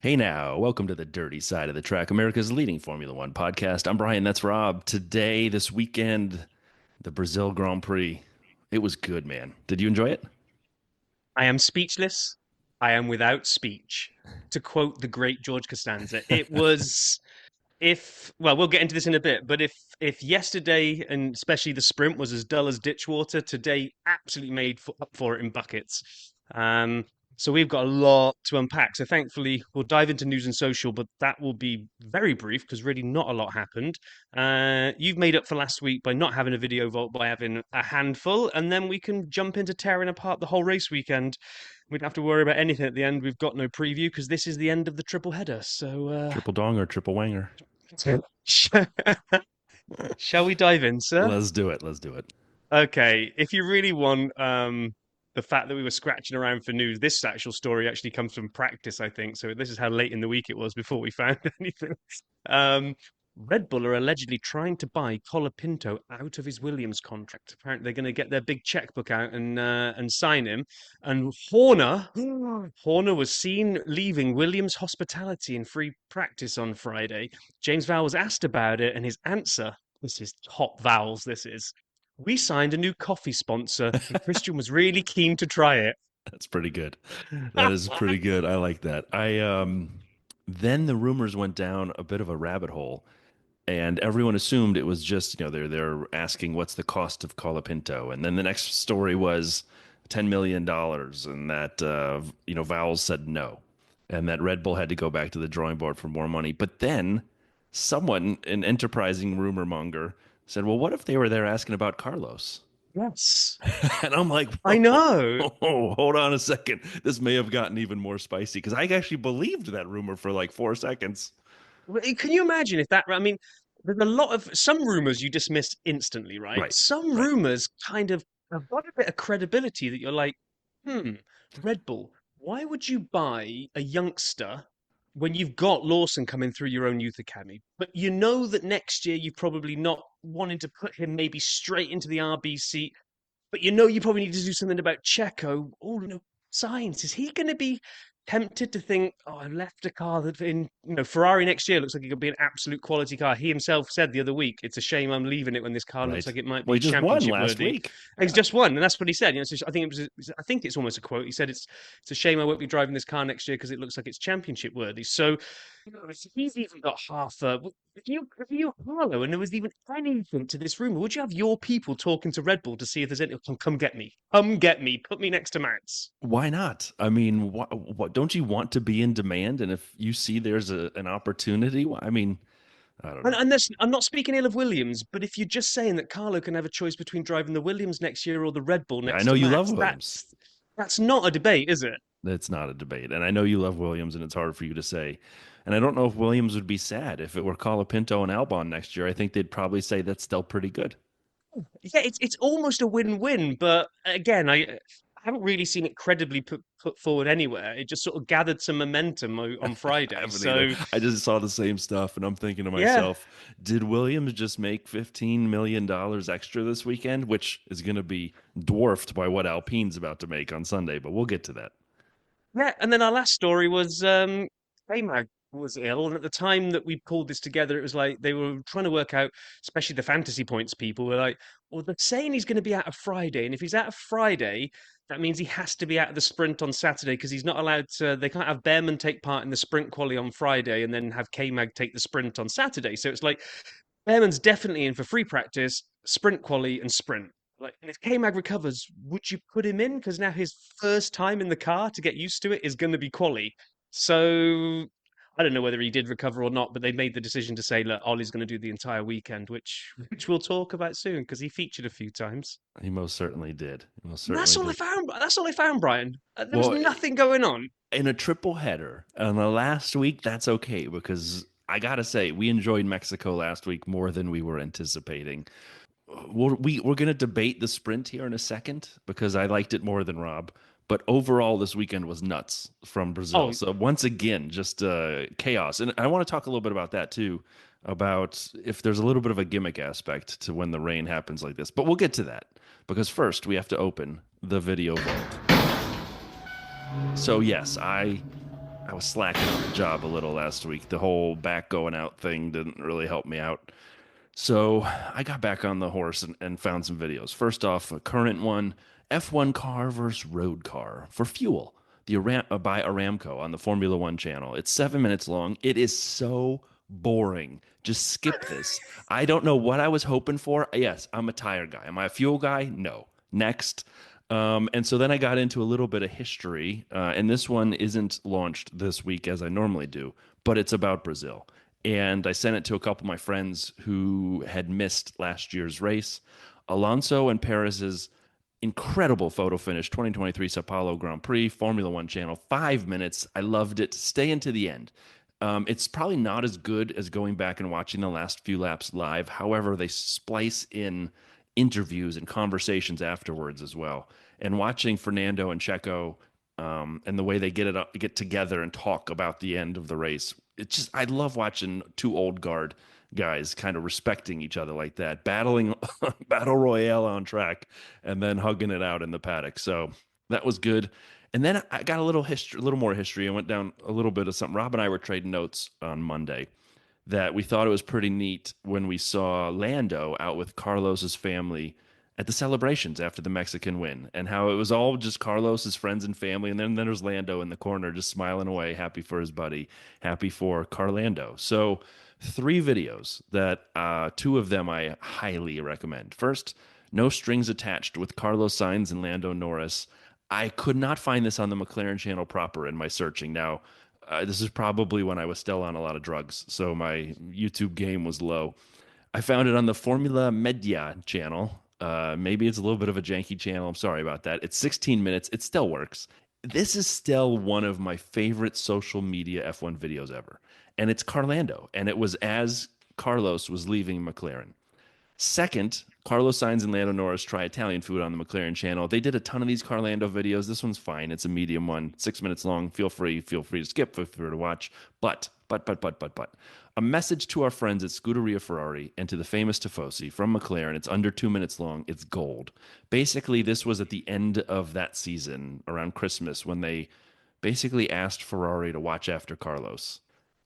Hey now, welcome to the dirty side of the track, America's leading Formula One podcast. I'm Brian, that's Rob. Today, this weekend, the Brazil Grand Prix. It was good, man. Did you enjoy it? I am speechless. I am without speech. To quote the great George Costanza, it was if well, we'll get into this in a bit, but if yesterday and especially the sprint was as dull as ditch water, today absolutely made up for it in buckets. Um, so we've got a lot to unpack. So thankfully, we'll dive into news and social, but that will be very brief because really not a lot happened. You've made up for last week by not having a video vault, by having a handful, and then we can jump into tearing apart the whole race weekend. We don't have to worry about anything at the end. We've got no preview because this is the end of the triple header. So Triple dong or triple wanger? shall we dive in, sir? Let's do it. Let's do it. Okay, if you really want the fact that we were scratching around for news, this actual story actually comes from practice, I think. So this is how late in the week it was before we found anything. Um, Red Bull are allegedly trying to buy Colapinto out of his Williams contract. Apparently, they're going to get their big checkbook out and sign him. And Horner was seen leaving Williams hospitality in free practice on Friday. James Vowell was asked about it, and his answer, this is top vowels, this is, we signed a new coffee sponsor, and Christian was really keen to try it. That's pretty good. That is pretty good. I like that. I then the rumors went down a bit of a rabbit hole, and everyone assumed it was just, they're asking what's the cost of Colapinto, and then the next story was $10 million, and that Vowles said no, and that Red Bull had to go back to the drawing board for more money. But then someone, an enterprising rumor monger, said, "Well, what if they were there asking about Carlos?" Yes, And I'm like, I know. whoa, hold on a second. This may have gotten even more spicy because I actually believed that rumor for like 4 seconds. Can you imagine if that? I mean, there's a lot of some rumors you dismiss instantly, right? Right, Some right. rumors kind of have got a bit of credibility that you're like, hmm, Red Bull, why would you buy a youngster when you've got Lawson coming through your own youth academy? But you know that next year you're probably not wanting to put him maybe straight into the RB seat, but you know you probably need to do something about Checo. Oh, science. Is he going to be tempted to think, oh, I left a car that in Ferrari next year looks like it could be an absolute quality car. He himself said the other week, it's a shame I'm leaving it when this car looks Right. like it might Well, he be just won championship last worthy. week. He's Yeah. just won, and that's what he said. So I think I think it's almost a quote. He said it's a shame I won't be driving this car next year because it looks like it's championship worthy. So if he's even got half a. If you Harlow and there was even anything to this rumor, would you have your people talking to Red Bull to see if there's any? Come get me. Come get me. Put me next to Max. Why not? I mean, what don't you want to be in demand? And if you see there's an opportunity, I mean, I don't know. And this, I'm not speaking ill of Williams, but if you're just saying that Carlo can have a choice between driving the Williams next year or the Red Bull I next know to you love Max, Williams. that's not a debate, is it? It's not a debate. And I know you love Williams, and it's hard for you to say. And I don't know if Williams would be sad if it were Colapinto and Albon next year. I think they'd probably say that's still pretty good. Yeah, it's almost a win-win, but again, I haven't really seen it credibly put forward anywhere. It just sort of gathered some momentum on I Friday. haven't either. So I just saw the same stuff, and I'm thinking to yeah, myself, did Williams just make $15 million extra this weekend, which is going to be dwarfed by what Alpine's about to make on Sunday? But we'll get to that. yeah. And then our last story was K-Mag was ill, and at the time that we pulled this together, it was like they were trying to work out, especially the fantasy points people were like, well, they're saying he's going to be out of Friday, and if he's out of Friday, that means he has to be out of the sprint on Saturday because he's not allowed to. They can't have Behrman take part in the sprint quali on Friday and then have K-Mag take the sprint on Saturday. So it's like Behrman's definitely in for free practice, sprint quali, and sprint. Like, and if K Mag recovers, would you put him in? Because now his first time in the car to get used to it is going to be quali. So I don't know whether he did recover or not, but they made the decision to say, look, Ollie's going to do the entire weekend, which we'll talk about soon because he featured a few times. He most certainly did. He most And that's certainly all I did. found. That's all I found, Brian. There was Well, nothing going on. in a triple header on the last week, that's okay because I gotta say we enjoyed Mexico last week more than we were anticipating. We're gonna debate the sprint here in a second because I liked it more than Rob. But overall, this weekend was nuts from Brazil. Oh, So once again, just chaos. And I want to talk a little bit about that too, about if there's a little bit of a gimmick aspect to when the rain happens like this. But we'll get to that because first we have to open the video vault. So yes, I I was slacking on the job a little last week. The whole back going out thing didn't really help me out. So I got back on the horse and found some videos. First off, a current one, F1 car versus road car for fuel. By Aramco on the Formula One channel. It's 7 minutes long. It is so boring. Just skip this. I don't know what I was hoping for. Yes, I'm a tire guy. Am I a fuel guy? No. Next. And so then I got into a little bit of history, and this one isn't launched this week as I normally do, but it's about Brazil. And I sent it to a couple of my friends who had missed last year's race. Alonso and Perez's incredible photo finish, 2023 Sao Paulo Grand Prix, Formula One channel, 5 minutes. I loved it. Stay into the end. It's probably not as good as going back and watching the last few laps live. However, they splice in interviews and conversations afterwards as well. And watching Fernando and Checo and the way they get together and talk about the end of the race. It's just I love watching two old guard guys kind of respecting each other like that, battling battle royale on track, and then hugging it out in the paddock. So that was good. And then I got a little history, a little more history. I went down a little bit of something. Rob and I were trading notes on Monday that we thought it was pretty neat when we saw Lando out with Carlos's family at the celebrations after the Mexican win, and how it was all just Carlos's friends and family, and then there's Lando in the corner just smiling away, happy for his buddy, happy for Carlando. So three videos that two of them I highly recommend. First, No Strings Attached with Carlos Sainz and Lando Norris. I could not find this on the McLaren channel proper in my searching. Now, this is probably when I was still on a lot of drugs, so my YouTube game was low. I found it on the Formula Media channel. Maybe it's a little bit of a janky channel. I'm sorry about that. It's 16 minutes. It still works. This is still one of my favorite social media F1 videos ever. And it's Carlando. And it was as Carlos was leaving McLaren. Second, Carlos Sainz and Lando Norris try Italian food on the McLaren channel. They did a ton of these Carlando videos. This one's fine. It's a medium one, 6 minutes long. Feel free to skip, feel free to watch. But. A message to our friends at Scuderia Ferrari and to the famous Tifosi from McLaren. It's under 2 minutes long. It's gold. Basically, this was at the end of that season around Christmas when they basically asked Ferrari to watch after Carlos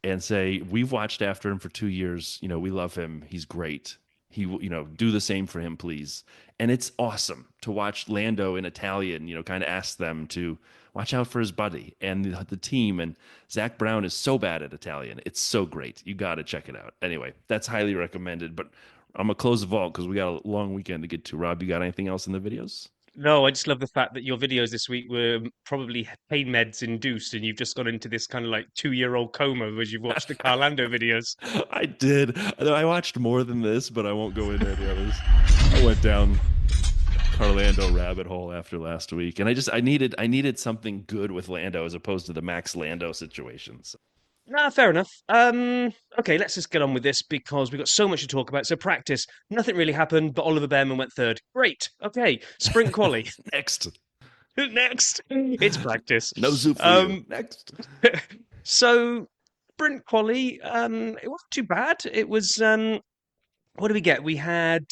and say, we've watched after him for 2 years. You know, we love him. He's great. He will, do the same for him, please. And it's awesome to watch Lando in Italian, kind of ask them to watch out for his buddy and the team. And Zach Brown is so bad at Italian. It's so great. You got to check it out. Anyway, that's highly recommended. But I'm going to close the vault because we got a long weekend to get to. Rob, you got anything else in the videos? No, I just love the fact that your videos this week were probably pain meds induced, and you've just gone into this kind of like 2-year-old coma as you've watched the Carlando videos. I did. I watched more than this, but I won't go into any others. I went down Carlando rabbit hole after last week, and I needed something good with Lando as opposed to the Max Lando situations. Nah, fair enough. Okay, let's just get on with this because we've got so much to talk about. So practice, nothing really happened, but Oliver Behrman went third. Great. Okay, sprint quali. Next, Next, it's practice. no soup for you. Um, Next, so sprint quali, it wasn't too bad. It was what do we get? We had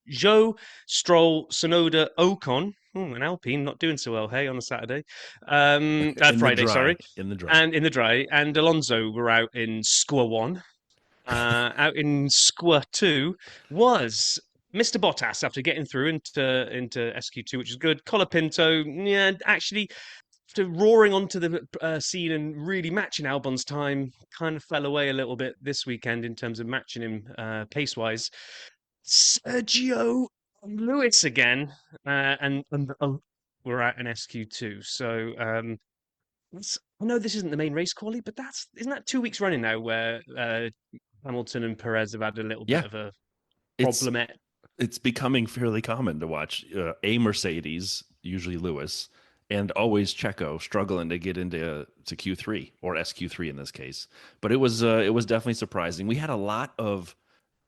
Joe, Stroll, Sonoda, Ocon. Oh, an Alpine not doing so well, hey, on a Saturday. in the Friday, sorry. dry, in the dry. And in the dry. And Alonso were out in Squa 1. Out in Squa 2 was Mr. Bottas after getting through into SQ2, which is good. Colapinto, yeah, actually after roaring onto the scene and really matching Albon's time, kind of fell away a little bit this weekend in terms of matching him pace wise. Sergio Lewis again, and we're at an SQ2. So I know this isn't the main race quality, but isn't that 2 weeks running now where Hamilton and Perez have had a little Yeah, bit of a it's problem. it's becoming fairly common to watch a Mercedes, usually Lewis, and always Checo struggling to get into to Q3 or SQ3 in this case. But it was definitely surprising. We had a lot of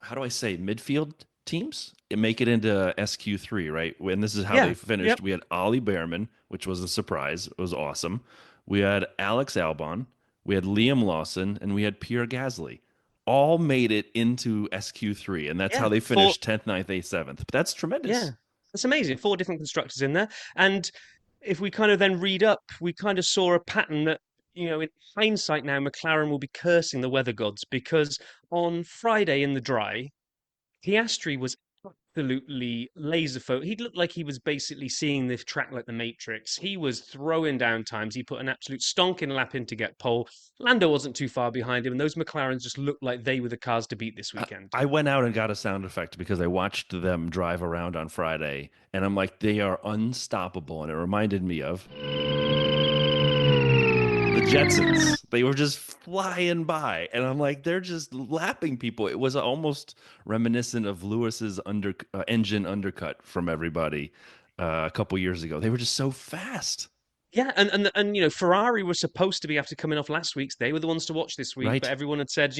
how do I say midfield teams make it into SQ3, right? And this is how they Yeah, finished. yep, We had Ollie Behrman, which was a surprise. It was awesome. We had Alex Albon, we had Liam Lawson, and we had Pierre Gasly all made it into SQ3, and that's how yeah. they For finished 10th, ninth, 8th, 7th. But that's Yeah, tremendous. that's amazing. Four different constructors in there, and if we kind of then read up, we kind of saw a pattern that, in hindsight now, McLaren will be cursing the weather gods because on Friday in the dry, Piastri was absolutely laser focused. He looked like he was basically seeing the track like the Matrix. He was throwing down times. He put an absolute stonking lap in to get pole. Lando wasn't too far behind him, and those McLarens just looked like they were the cars to beat this I, weekend. I went out and got a sound effect because I watched them drive around on Friday, and I'm like, they are unstoppable. And it reminded me of the Jetsons. They were just flying by, and I'm like, they're just lapping people. It was almost reminiscent of Lewis's engine undercut from everybody a couple years ago. They were just so fast, Yeah, and Ferrari were supposed to be after coming off last week's. They were the ones to watch this week, but right? everyone had said,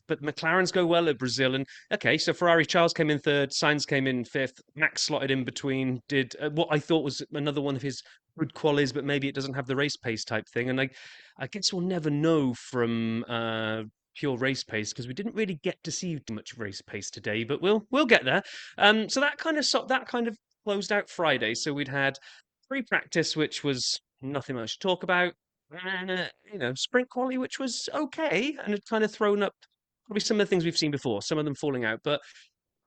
but McLaren's go well at Brazil, and okay, so Ferrari Charles came in third, Sainz came in fifth, Max slotted in between, did what I thought was another one of his good qualies, but maybe it doesn't have the race pace type thing, and I guess we'll never know from pure race pace because we didn't really get to see too much race pace today, but we'll get there. So that kind of closed out Friday. So we'd had free practice, which was nothing much to talk about. And, sprint quality, which was okay, and it kind of thrown up probably some of the things we've seen before, some of them falling out. But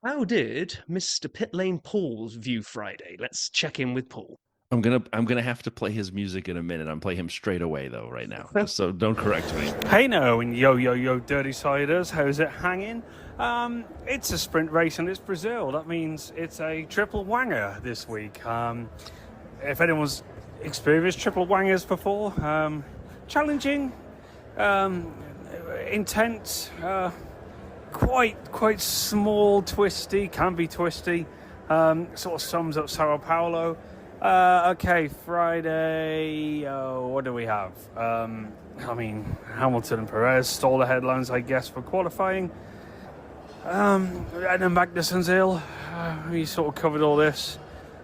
how did Mr. Pit Lane Paul's view Friday? Let's check in with Paul. I'm gonna have to play his music in a minute. I'm play him straight away though, right now. Just so don't correct me. Hey no, and yo yo yo, dirty siders, how's it hanging? It's a sprint race and it's Brazil. That means it's a triple wanger this week. If anyone's experienced triple wangers before, challenging, intense, quite small, twisty, can be twisty. Sort of sums up Sao Paulo. Okay, Friday. What do we have? Hamilton and Perez stole the headlines, I guess, for qualifying. And then Magnussen's ill. We sort of covered all this.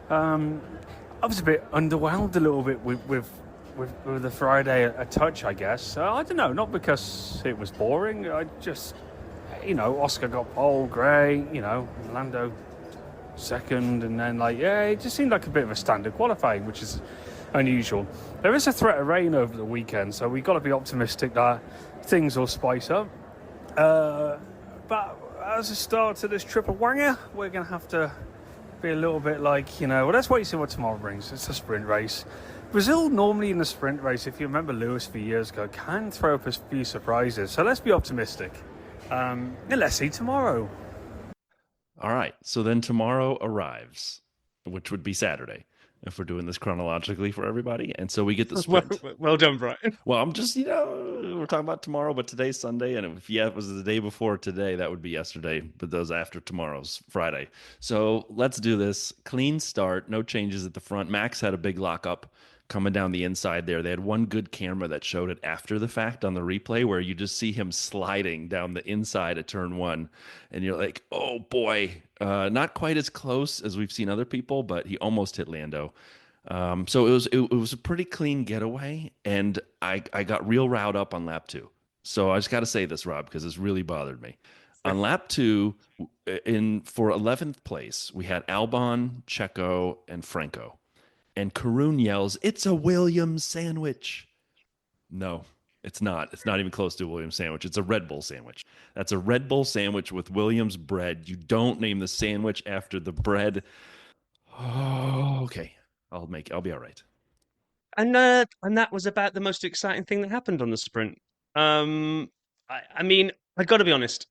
I was a bit underwhelmed a little bit with the Friday a touch, I guess. I don't know, not because it was boring. I just, Oscar got pole, great. Lando second, and then it just seemed like a bit of a standard qualifying, which is unusual. There is a threat of rain over the weekend, so we've got to be optimistic that things will spice up. But as a start to this triple wanger, we're going to have to be a little bit well, let's wait and see what tomorrow brings. It's a sprint race. Brazil normally in the sprint race, if you remember Lewis a few years ago, can throw up a few surprises. So let's be optimistic. And let's see tomorrow. All right. So then tomorrow arrives, which would be Saturday if we're doing this chronologically for everybody. And so we get the sprint. Well done, Brian. Well, I'm just, we're talking about tomorrow, but today's Sunday. And if it was the day before today, that would be yesterday. But those after tomorrow's Friday. So let's do this. Clean start. No changes at the front. Max had a big lockup coming down the inside there. They had one good camera that showed it after the fact on the replay where you just see him sliding down the inside of turn one. And you're like, oh boy, not quite as close as we've seen other people, but he almost hit Lando. So it was a pretty clean getaway, and I got real riled up on lap two. So I just got to say this, Rob, because it's really bothered me. On lap two, for 11th place, we had Albon, Checo, and Franco. And Karun yells, "It's a Williams sandwich." No, it's not. It's not even close to a Williams sandwich. It's a Red Bull sandwich. That's a Red Bull sandwich with Williams bread. You don't name the sandwich after the bread. Oh, okay. I'll be all right. And that was about the most exciting thing that happened on the sprint. I mean, I got to be honest.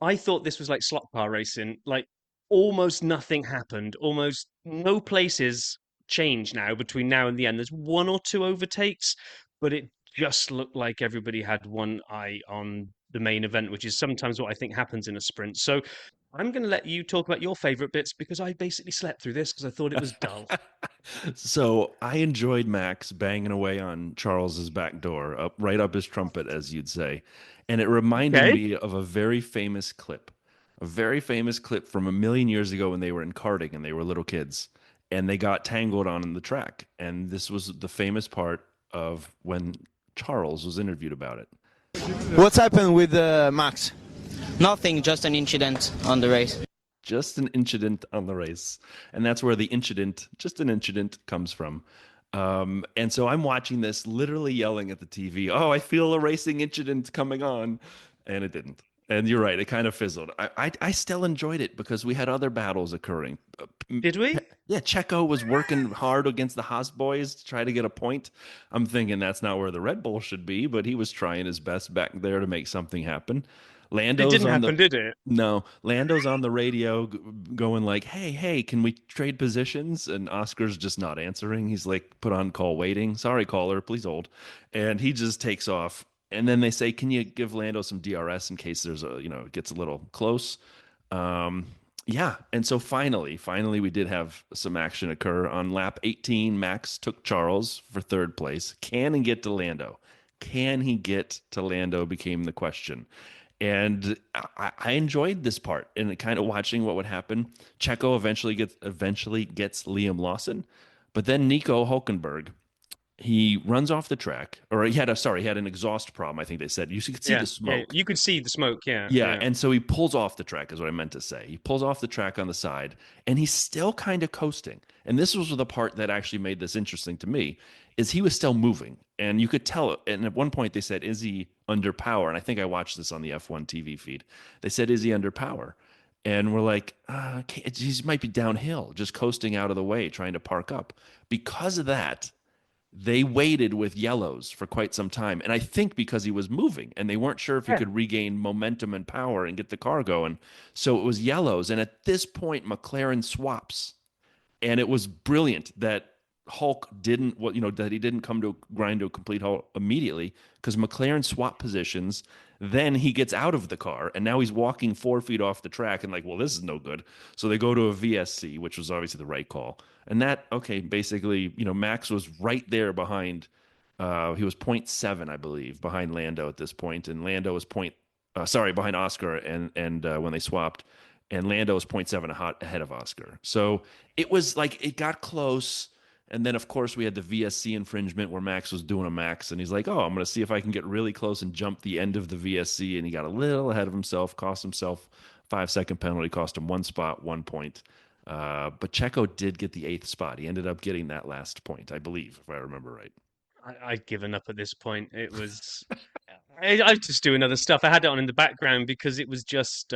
I thought this was like slot car racing. Like almost nothing happened. Almost no places change now between now and the end. There's one or two overtakes, but it just looked like everybody had one eye on the main event, which is sometimes what I think happens in a sprint. So I'm going to let you talk about your favorite bits because I basically slept through this because I thought it was dull. So I enjoyed Max banging away on Charles's back door, right up his trumpet, as you'd say. And it reminded Okay. me of a very famous clip from a million years ago when they were in karting and they were little kids and they got tangled on the track. And this was the famous part of when Charles was interviewed about it. What's happened with Max? Nothing, just an incident on the race. Just an incident on the race. And that's where the incident, just an incident, comes from. And so I'm watching this, literally yelling at the TV, "Oh, I feel a racing incident coming on," and it didn't. And you're right, it kind of fizzled. I still enjoyed it because we had other battles occurring. Did we? Yeah, Checo was working hard against the Haas boys to try to get a point. I'm thinking that's not where the Red Bull should be, but he was trying his best back there to make something happen. It Lando's didn't on the happen, did it? No, Lando's on the radio going like, hey, can we trade positions? And Oscar's just not answering. He's like, put on call waiting. Sorry, caller, please hold. And he just takes off. And then they say, can you give Lando some DRS in case there's it gets a little close? Um, yeah. And so finally, we did have some action occur on lap 18. Max took Charles for third place. Can he get to Lando? Can he get to Lando became the question. And I enjoyed this part and kind of watching what would happen. Checo eventually gets Liam Lawson, but then Nico Hulkenberg, he runs off the track, or he had an exhaust problem. I think they said you could see the Yeah. smoke. You could see the smoke. Yeah, Yeah, yeah. and so he pulls off the track, is what I meant to say. He pulls off the track on the side, and he's still kind of coasting. And this was the part that actually made this interesting to me, is he was still moving, and you could tell. And at one point they said, "Is he under power?" And I think I watched this on the F1 TV feed. They said, "Is he under power?" And we're like, he might be downhill, just coasting out of the way, trying to park up. Because of that, they waited with yellows for quite some time. And I think because he was moving and they weren't sure if he Yeah. could regain momentum and power and get the car going. So it was yellows. And at this point, McLaren swaps. And it was brilliant that Hulk didn't, that he didn't come to grind to a complete halt immediately because McLaren swapped positions. Then he gets out of the car and now he's walking 4 feet off the track and like, well, this is no good. So they go to a VSC, which was obviously the right call. And that, okay, basically, Max was right there behind. He was .7, I believe, behind Lando at this point, and Lando was behind Oscar, and when they swapped, and Lando was .7 ahead of Oscar. So it was like it got close. And then, of course, we had the VSC infringement where Max was doing a Max, and he's like, "Oh, I'm going to see if I can get really close and jump the end of the VSC." And he got a little ahead of himself, cost himself 5-second penalty, cost him 1 spot, 1 point. But Checo did get the 8th spot. He ended up getting that last point, I believe, if I remember right. I'd given up at this point. It was. I just doing other stuff. I had it on in the background because it was just.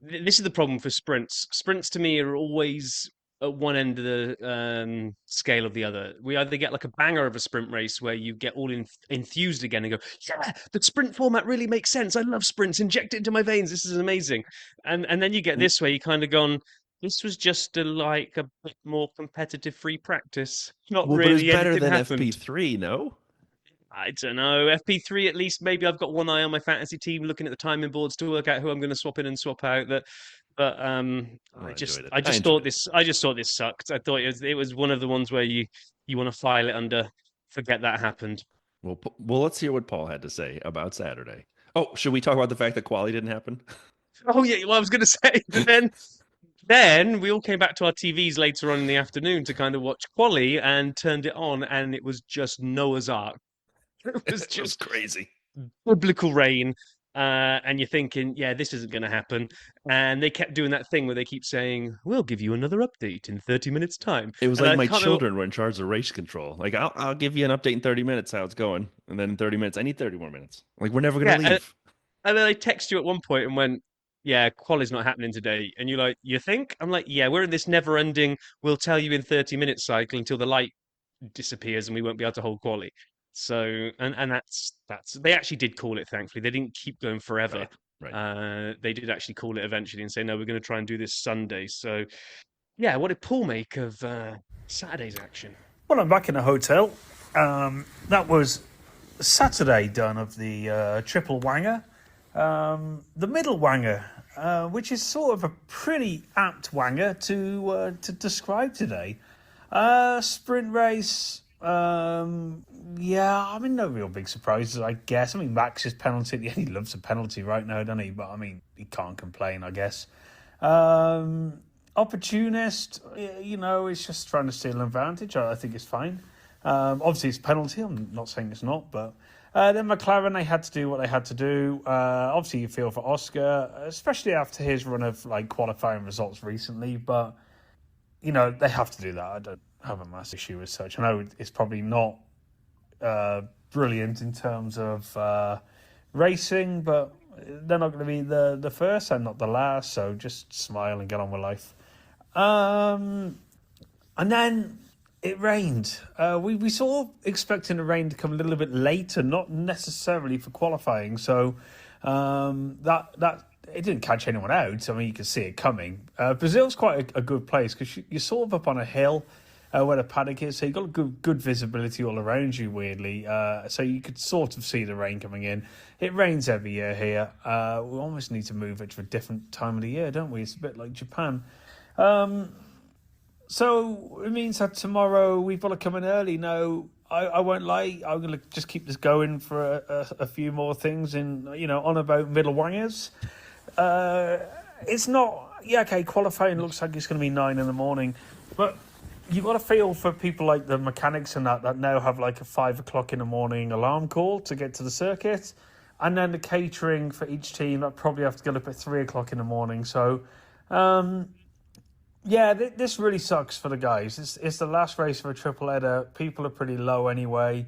This is the problem for sprints. Sprints to me are always at one end of the scale of the other. We either get like a banger of a sprint race where you get all enthused again and go, "Yeah, the sprint format really makes sense. I love sprints. Inject it into my veins. This is amazing." And then you get this where you kind of gone. This was just like a bit more competitive free practice. Not Well, but it's really better anything than happened. FP3, no? I don't know. FP3 at least maybe I've got one eye on my fantasy team looking at the timing boards to work out who I'm going to swap in and swap out. But Oh, I I just enjoyed it. I I just enjoyed thought it. this I just thought this sucked. I thought it was one of the ones where you want to file it under forget that happened. Well, let's hear what Paul had to say about Saturday. Oh, should we talk about the fact that Quali didn't happen? Oh yeah, well I was going to say but then we all came back to our TVs later on in the afternoon to kind of watch Quali and turned it on and it was just Noah's Ark. It was It was just crazy. biblical rain. And you're thinking, yeah, this isn't going to happen. And they kept doing that thing where they keep saying, "We'll give you another update in 30 minutes' time." It was And like I my can't remember. children were in charge of race control. Like, I'll give you an update in 30 minutes how it's going. And then in 30 minutes, I need 30 more minutes. Like, we're never Yeah, going to leave. and then they text you at one point and went, "Yeah, quali's not happening today." And you're like, "You think?" I'm like, "Yeah, we're in this never-ending. We'll tell you in 30 minutes cycle until the light disappears and we won't be able to hold quali." So, and that's they actually did call it. Thankfully, they didn't keep going forever. Right. Right. They did actually call it eventually and say, "No, we're going to try and do this Sunday." So, yeah, what did Paul make of Saturday's action? Well, I'm back in a hotel. That was Saturday done of the triple wanger. The middle wanger, which is sort of a pretty apt wanger to describe today. Sprint race, yeah, I mean, no real big surprises, I guess. I mean, Max's penalty, yeah, he loves a penalty right now, doesn't he? But, I mean, he can't complain, I guess. Opportunist, is just trying to steal an advantage. I think it's fine. Obviously, it's a penalty. I'm not saying it's not, but then McLaren, they had to do what they had to do. Obviously, you feel for Oscar, especially after his run of like qualifying results recently. But they have to do that. have a massive issue as such. I know it's probably not brilliant in terms of racing, but they're not going to be the first and not the last, so just smile and get on with life. And then it rained. We sort of expecting the rain to come a little bit later, not necessarily for qualifying. So that it didn't catch anyone out. I mean, you could see it coming. Brazil's quite a good place because you're sort of up on a hill where the paddock is, so you've got good visibility all around you, weirdly. So you could sort of see the rain coming in. It rains every year here. We almost need to move it to a different time of the year, don't we? It's a bit like Japan. So it means that tomorrow we've got to come in early. No, I won't lie. I'm going to just keep this going for a few more things on about middle wangers. It's not... Yeah, okay, qualifying looks like it's going to be 9 in the morning. But you've got to feel for people like the mechanics and that now have like a 5 o'clock in the morning alarm call to get to the circuit. And then the catering for each team that probably have to get up at 3 o'clock in the morning. So... yeah, this really sucks for the guys. It's the last race of a triple header. People are pretty low anyway.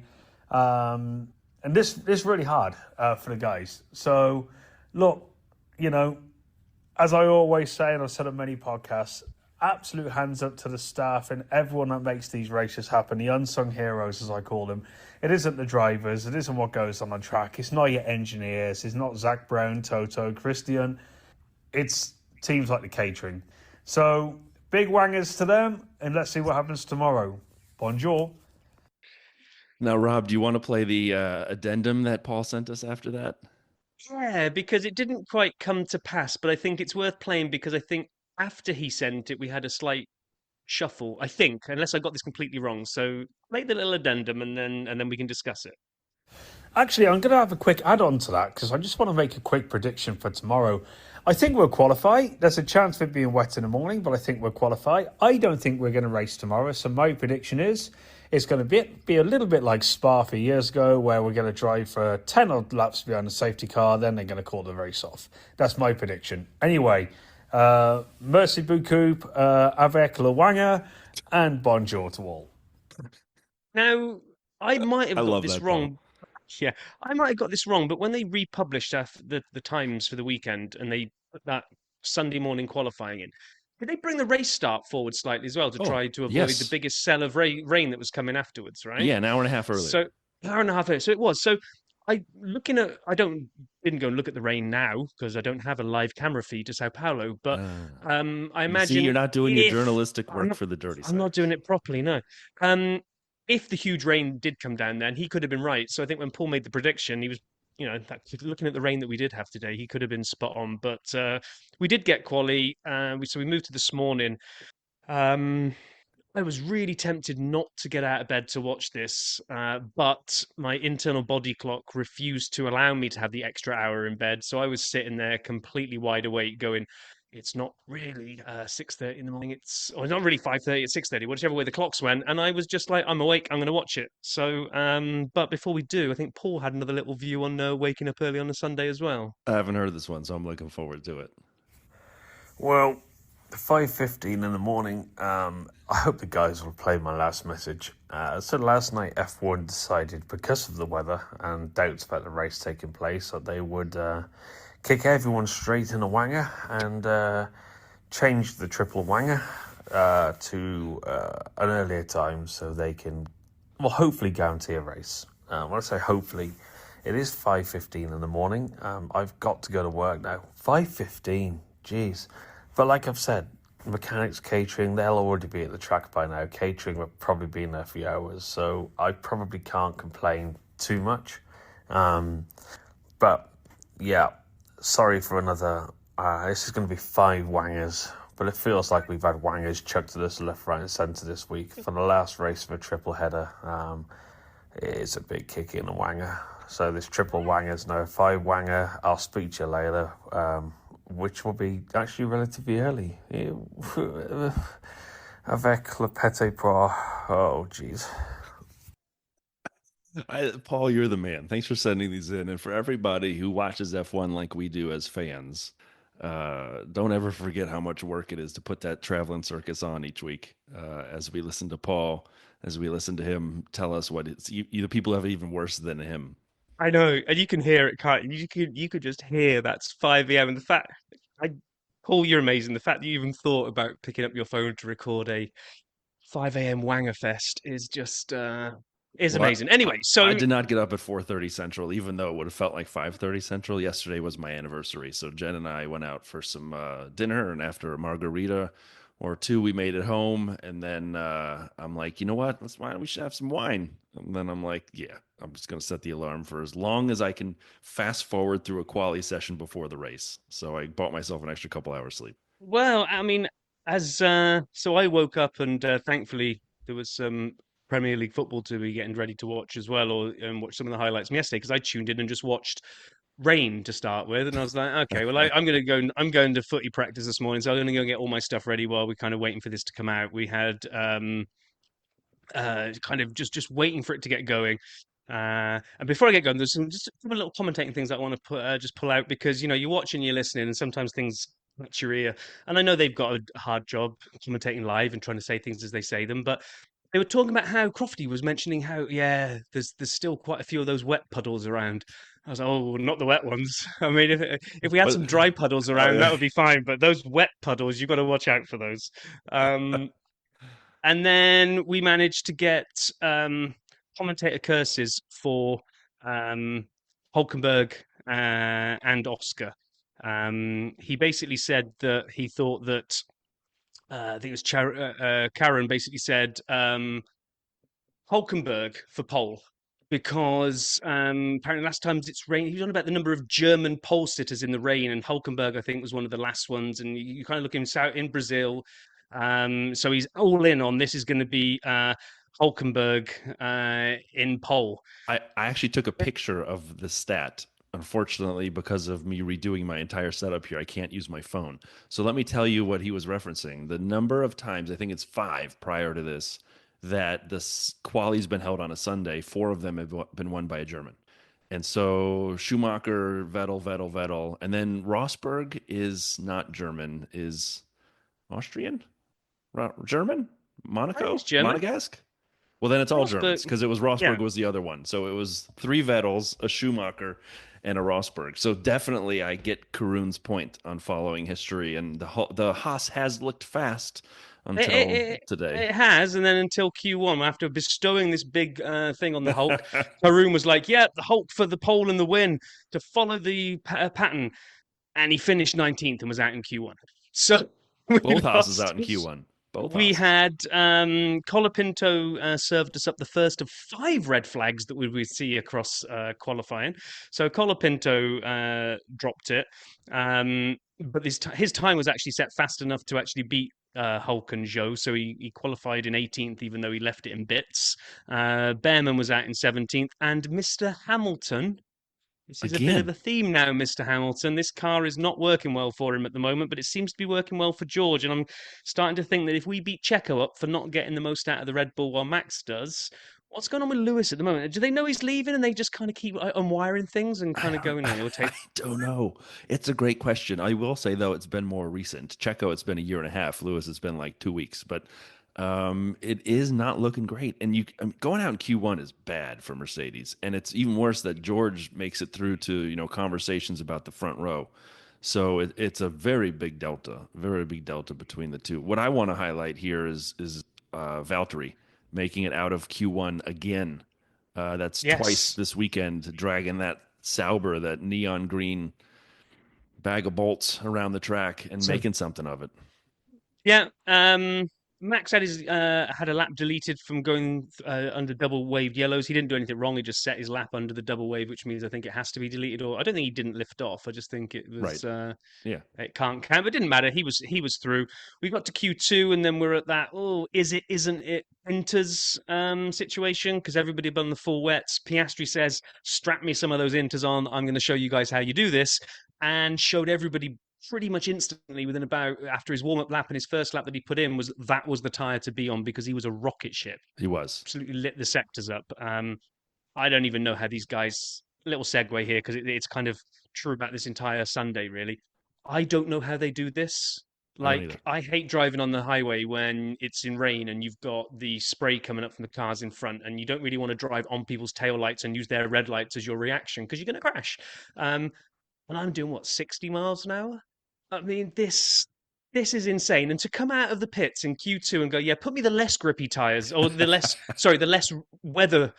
And this really hard for the guys. So, look, as I always say, and I've said on many podcasts, absolute hands up to the staff and everyone that makes these races happen, the unsung heroes, as I call them. It isn't the drivers. It isn't what goes on the track. It's not your engineers. It's not Zach Brown, Toto, Christian. It's teams like the catering. So, big wangers to them, and let's see what happens tomorrow. Bonjour. Now, Rob, do you want to play the addendum that Paul sent us after that? Yeah, because it didn't quite come to pass, but I think it's worth playing because I think after he sent it, we had a slight shuffle. I think, unless I got this completely wrong. So play the little addendum, and then we can discuss it. Actually, I'm going to have a quick add-on to that because I just want to make a quick prediction for tomorrow. I think we'll qualify. There's a chance of it being wet in the morning, but I think we'll qualify. I don't think we're going to race tomorrow, so my prediction is it's going to be a little bit like Spa a few years ago, where we're going to drive for 10 odd laps behind the safety car, then they're going to call the race off. That's my prediction. Anyway, merci beaucoup, avec le wanger, and bonjour to all. Now, I might have got love this that, wrong. Paul. Yeah, I might have got this wrong, but when they republished the times for the weekend and they put that Sunday morning qualifying in, did they bring the race start forward slightly as well to try to avoid the yes. biggest cell of rain that was coming afterwards, right? Yeah, an hour and a half earlier. So an hour and a half earlier. So it was. So didn't go and look at the rain now because I don't have a live camera feed to Sao Paulo, but I imagine you're not doing your journalistic work for the dirty side. I'm not doing it properly, no. If the huge rain did come down then, he could have been right. So I think when Paul made the prediction, he was, in fact, looking at the rain that we did have today, he could have been spot on. But we did get Qualy, so we moved to this morning. I was really tempted not to get out of bed to watch this, but my internal body clock refused to allow me to have the extra hour in bed. So I was sitting there completely wide awake going, it's not really 6:30 in the morning. It's not really 5:30. It's 6:30, whichever way the clocks went. And I was just like, I'm awake. I'm going to watch it. So, but before we do, I think Paul had another little view on waking up early on a Sunday as well. I haven't heard this one, so I'm looking forward to it. Well, 5:15 in the morning. I hope the guys will play my last message. So last night, F1 decided, because of the weather and doubts about the race taking place, that they would kick everyone straight in a wanger and change the triple wanger to an earlier time so they can, well, hopefully guarantee a race. When I say hopefully, it is 5:15 in the morning. I've got to go to work now. 5:15, jeez. But like I've said, mechanics, catering, they'll already be at the track by now. Catering will probably be in there for hours, so I probably can't complain too much. But yeah, sorry for another. This is going to be 5 wangers, but it feels like we've had wangers chucked at us left, right, and centre this week. For the last race of a triple header, it's a big kick in the wanger. So this triple wanger's now 5 wanger. I'll speak to you later. Which will be actually relatively early. Avec le petit pois. Oh, jeez. Paul, you're the man. Thanks for sending these in. And for everybody who watches F1 like we do as fans, Don't ever forget how much work it is to put that traveling circus on each week. As we listen to Paul, as we listen to him tell us what it's, the people have it even worse than him. I know, and you can hear it, can't you? You could just hear that's 5 a.m. and the fact I Paul, you're amazing. The fact that you even thought about picking up your phone to record a 5 a.m. Wanger Fest is just is Well, amazing. Anyway, I so did not get up at 4:30 Central, even though it would have felt like 5:30 Central. Yesterday was my anniversary, so Jen and I went out for some dinner, and after a margarita or two, we made it home. And then I'm like, you know what? We should have some wine. And then I'm like, yeah, I'm just gonna set the alarm for as long as I can fast forward through a quality session before the race. So I bought myself an extra couple hours sleep. well, I mean, as so I woke up and thankfully there was some Premier League football to be getting ready to watch as well, or watch some of the highlights from yesterday because I tuned in and just watched rain to start with, and I was like, okay, well, I'm gonna go. I'm going to footy practice this morning, so I'm gonna go get all my stuff ready while we're kind of waiting for this to come out. We had kind of just waiting for it to get going. And before I get going, there's some just some little commentating things I want to just pull out because you're watching, you're listening, and sometimes things catch your ear. And I know they've got a hard job commentating live and trying to say things as they say them, but they were talking about how Crofty was mentioning how there's still quite a few of those wet puddles around. I was like, oh, not the wet ones. I mean, if we had But some dry puddles oh around, yeah, that would be fine. But those wet puddles, you've got to watch out for those. Um, and then we managed to get commentator curses for um, Hulkenberg and Oscar. He basically said that he thought that I think it was Karen basically said Hulkenberg for pole because apparently last time it's rained, he was on about the number of German pole sitters in the rain, and Hulkenberg I think was one of the last ones. And you kind of look him out in Brazil, so he's all in on this is going to be Hulkenberg in pole. I actually took a picture of the stat. Unfortunately, because of me redoing my entire setup here, I can't use my phone. So let me tell you what he was referencing. The number of times, I think it's five prior to this, that the quali's been held on a Sunday. Four of them have been won by a German. And so Schumacher, Vettel, and then Rosberg is not German, is Austrian? German? I think it's Monaco? German. Monegasque? Well, then it's all Rosberg, Germans because it was yeah. Rosberg was the other one. So it was three Vettels, a Schumacher, and a Rosberg. So definitely, I get Karun's point on following history, and the Haas has looked fast It, until it, today. it has, and then until Q1, after bestowing this big thing on the Hulk, Haroon was like, "Yeah, the Hulk for the pole and the win to follow the pattern," and he finished 19th and was out in Q1. So we Both houses lost. out in Q1. Both We houses. had Colapinto served us up the first of 5 red flags that we would see across qualifying. So Colapinto dropped it, but his time was actually set fast enough to actually beat Hulk and Joe. So he qualified in 18th, even though he left it in bits. Behrman was out in 17th, and Mr. Hamilton. This is a bit of Again, a theme now, Mr. Hamilton. This car is not working well for him at the moment, but it seems to be working well for George. And I'm starting to think that if we beat Checo up for not getting the most out of the Red Bull while Max does, what's going on with Lewis at the moment? Do they know he's leaving and they just kind of keep unwiring things and kind of going, no, we'll I take. don't know. It's a great question. I will say though, it's been more recent. Checo, it's been a year and a half. Lewis, it's been like 2 weeks, but it is not looking great. And going out in Q1 is bad for Mercedes, and it's even worse that George makes it through to conversations about the front row. So it's a very big delta between the two. What I want to highlight here is Valtteri making it out of Q1 again. That's twice Yes. this weekend, dragging that Sauber, that neon green bag of bolts around the track and So making something of it. yeah, Max had a lap deleted from going under double waved yellows. He didn't do anything wrong. He just set his lap under the double wave, which means I think it has to be deleted. Or I don't think he didn't lift off. I just think it Right. was Yeah. it can't count. But it didn't matter. He was through. We got to Q2, and then we're at that. Oh, is it? Isn't it? Inters situation because everybody had done the full wets. Piastri says, "Strap me some of those Inters on. I'm going to show you guys how you do this," and showed everybody pretty much instantly within about after his warm-up lap and his first lap that he put in was the tire to be on because he was a rocket ship. He was. Absolutely lit the sectors up. I don't even know how these guys. Little segue here because it's kind of true about this entire Sunday, really. I don't know how they do this. I don't Like, either. I hate driving on the highway when it's in rain and you've got the spray coming up from the cars in front, and you don't really want to drive on people's tail lights and use their red lights as your reaction because you're going to crash. Um, and I'm doing what, 60 miles an hour? I mean, this is insane. And to come out of the pits in Q2 and go, yeah, put me the less grippy tires, or the less weather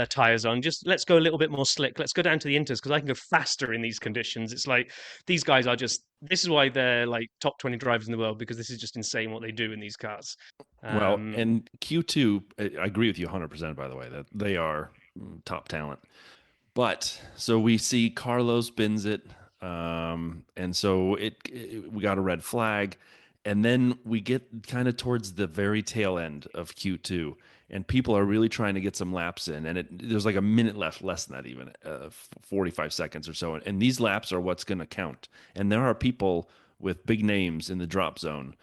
tires on. Just let's go a little bit more slick. Let's go down to the inters because I can go faster in these conditions. It's like these guys are just. This is why they're like top 20 drivers in the world, because this is just insane what they do in these cars. Well, Um, and Q2, I agree with you 100%, by the way, that they are top talent. But so we see Carlos bins it, and so we got a red flag, and then we get kind of towards the very tail end of Q2, and people are really trying to get some laps in, and there's like a minute left, less than that even, 45 seconds or so, and these laps are what's going to count, and there are people with big names in the drop zone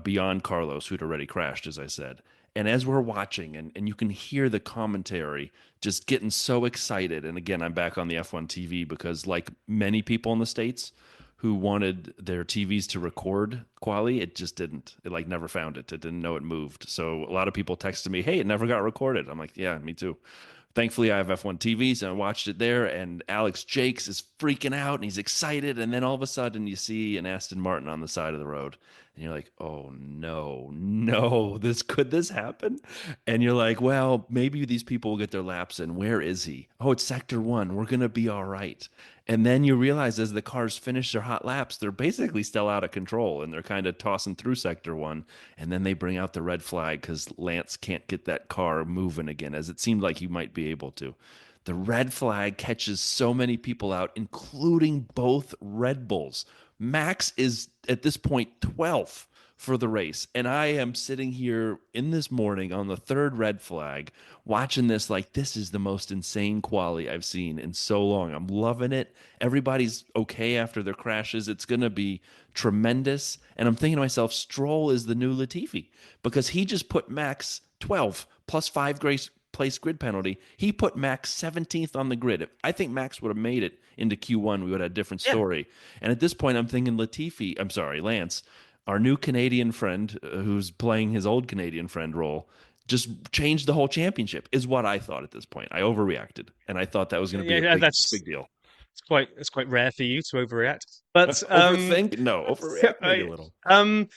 beyond Carlos who'd already crashed, as I said. And as we're watching, and you can hear the commentary just getting so excited. And again, I'm back on the F1 TV because, like many people in the States who wanted their TVs to record Quali, it just didn't. It like never found it. It didn't know it moved. So a lot of people texted me, hey, it never got recorded. I'm like, yeah, me too. Thankfully, I have F1 TVs and I watched it there. And Alex Jakes is freaking out and he's excited. And then all of a sudden, you see an Aston Martin on the side of the road. And you're like, oh no, no, could this happen? And you're like, well, maybe these people will get their laps in. Where is he? Oh, it's sector one. We're going to be all right. And then you realize as the cars finish their hot laps, they're basically still out of control and they're kind of tossing through sector one. And then they bring out the red flag because Lance can't get that car moving again, as it seemed like he might be able to. The red flag catches so many people out, including both Red Bulls. Max is at this point 12th for the race. And I am sitting here in this morning on the third red flag, watching this like this is the most insane quali I've seen in so long. I'm loving it. Everybody's okay after their crashes. It's going to be tremendous. And I'm thinking to myself, Stroll is the new Latifi because he just put Max 12 plus five place grid penalty. He put Max 17th on the grid. I think Max would have made it into Q1. We would have a different yeah, story. And at this point, I'm thinking Lance, our new Canadian friend who's playing his old Canadian friend role, just changed the whole championship, is what I thought at this point. I overreacted, and I thought that was going to be a yeah, big deal. it's quite rare for you to overreact. But Overthink? No, overreact maybe a little. and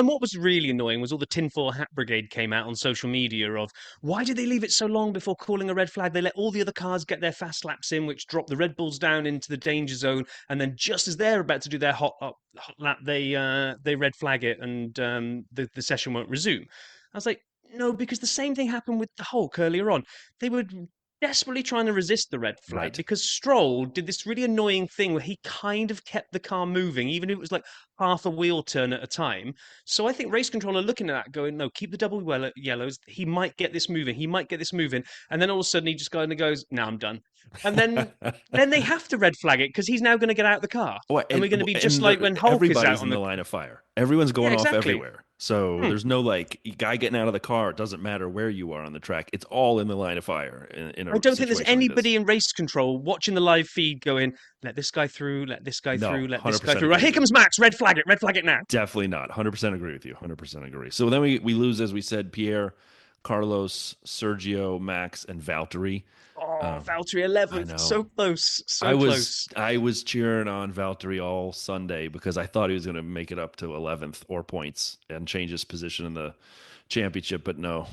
what was really annoying was all the tinfoil hat brigade came out on social media of why did they leave it so long before calling a red flag? They let all the other cars get their fast laps in, which dropped the Red Bulls down into the danger zone, and then just as they're about to do their hot lap, they red flag it, and the session won't resume. I was like, no, because the same thing happened with the Hulk earlier on. They were desperately trying to resist the red flag Right. because Stroll did this really annoying thing where he kind of kept the car moving, even if it was like half a wheel turn at a time. So I think race control are looking at that, going, no, keep the double yellows. He might get this moving. He might get this moving. And then all of a sudden he just kind of goes, no, I'm done. And then they have to red flag it because he's now going to get out of the car. Well, And we're going to be just and like when Hulk is everybody's out in on the the. line of fire. Everyone's Yeah, going off exactly. everywhere. So Hmm. there's no like guy getting out of the car. It doesn't matter where you are on the track. It's all in the line of fire in I a don't think there's situation like this. anybody in race control watching the live feed going, let this guy through, let this guy No, through, let this guy 100% through. Right, agree here with you. comes Max, red flag it now. Definitely not. 100% agree with you. 100% agree. So then we lose, as we said, Pierre, Carlos, Sergio, Max, and Valtteri. Oh, Um, Valtteri I 11th. know. So close. I So was close. I was cheering on Valtteri all Sunday because I thought he was going to make it up to 11th or points and change his position in the championship, but no.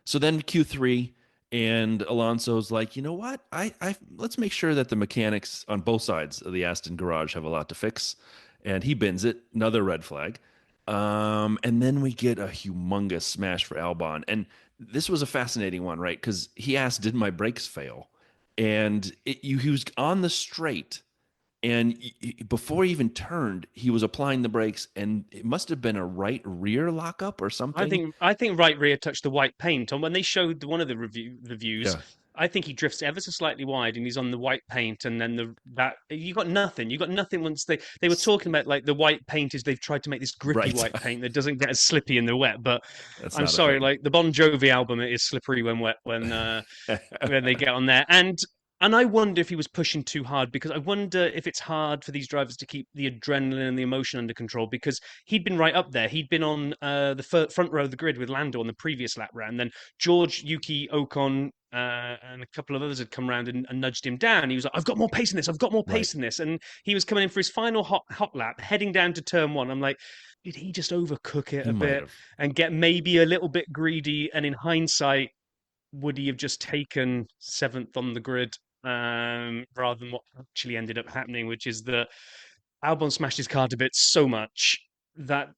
So then Q3 and Alonso's like, you know what? I let's make sure that the mechanics on both sides of the Aston garage have a lot to fix, and he bins it. Another red flag. And then we get a humongous smash for Albon, and this was a fascinating one, right? Because he asked, "Did my brakes fail?" And he was on the straight, and before he even turned, he was applying the brakes, and it must have been a right rear lockup or I something. think I think right rear touched the white paint. And when they showed one of the reviews, Yeah. I think he drifts ever so slightly wide and he's on the white paint, and then that you got nothing. You got nothing once they were talking about like the white paint is they've tried to make this grippy Right. white paint that doesn't get as slippy in the wet. But That's I'm not a sorry, thing. like the Bon Jovi album, it is slippery when wet when they get on there. And And I wonder if he was pushing too hard, because I wonder if it's hard for these drivers to keep the adrenaline and the emotion under control, because he'd been right up there. He'd been on the front row of the grid with Lando on the previous lap round. Then George, Yuki, Ocon, and a couple of others had come around and nudged him down. He was like, "I've got more pace in this. I've got more Right. pace in this." And he was coming in for his final hot lap, heading down to turn one. I'm like, did he just overcook it He a might bit have. and get maybe a little bit greedy? And in hindsight, would he have just taken seventh on the grid, rather than what actually ended up happening, which is that Albon smashed his car to bits so much that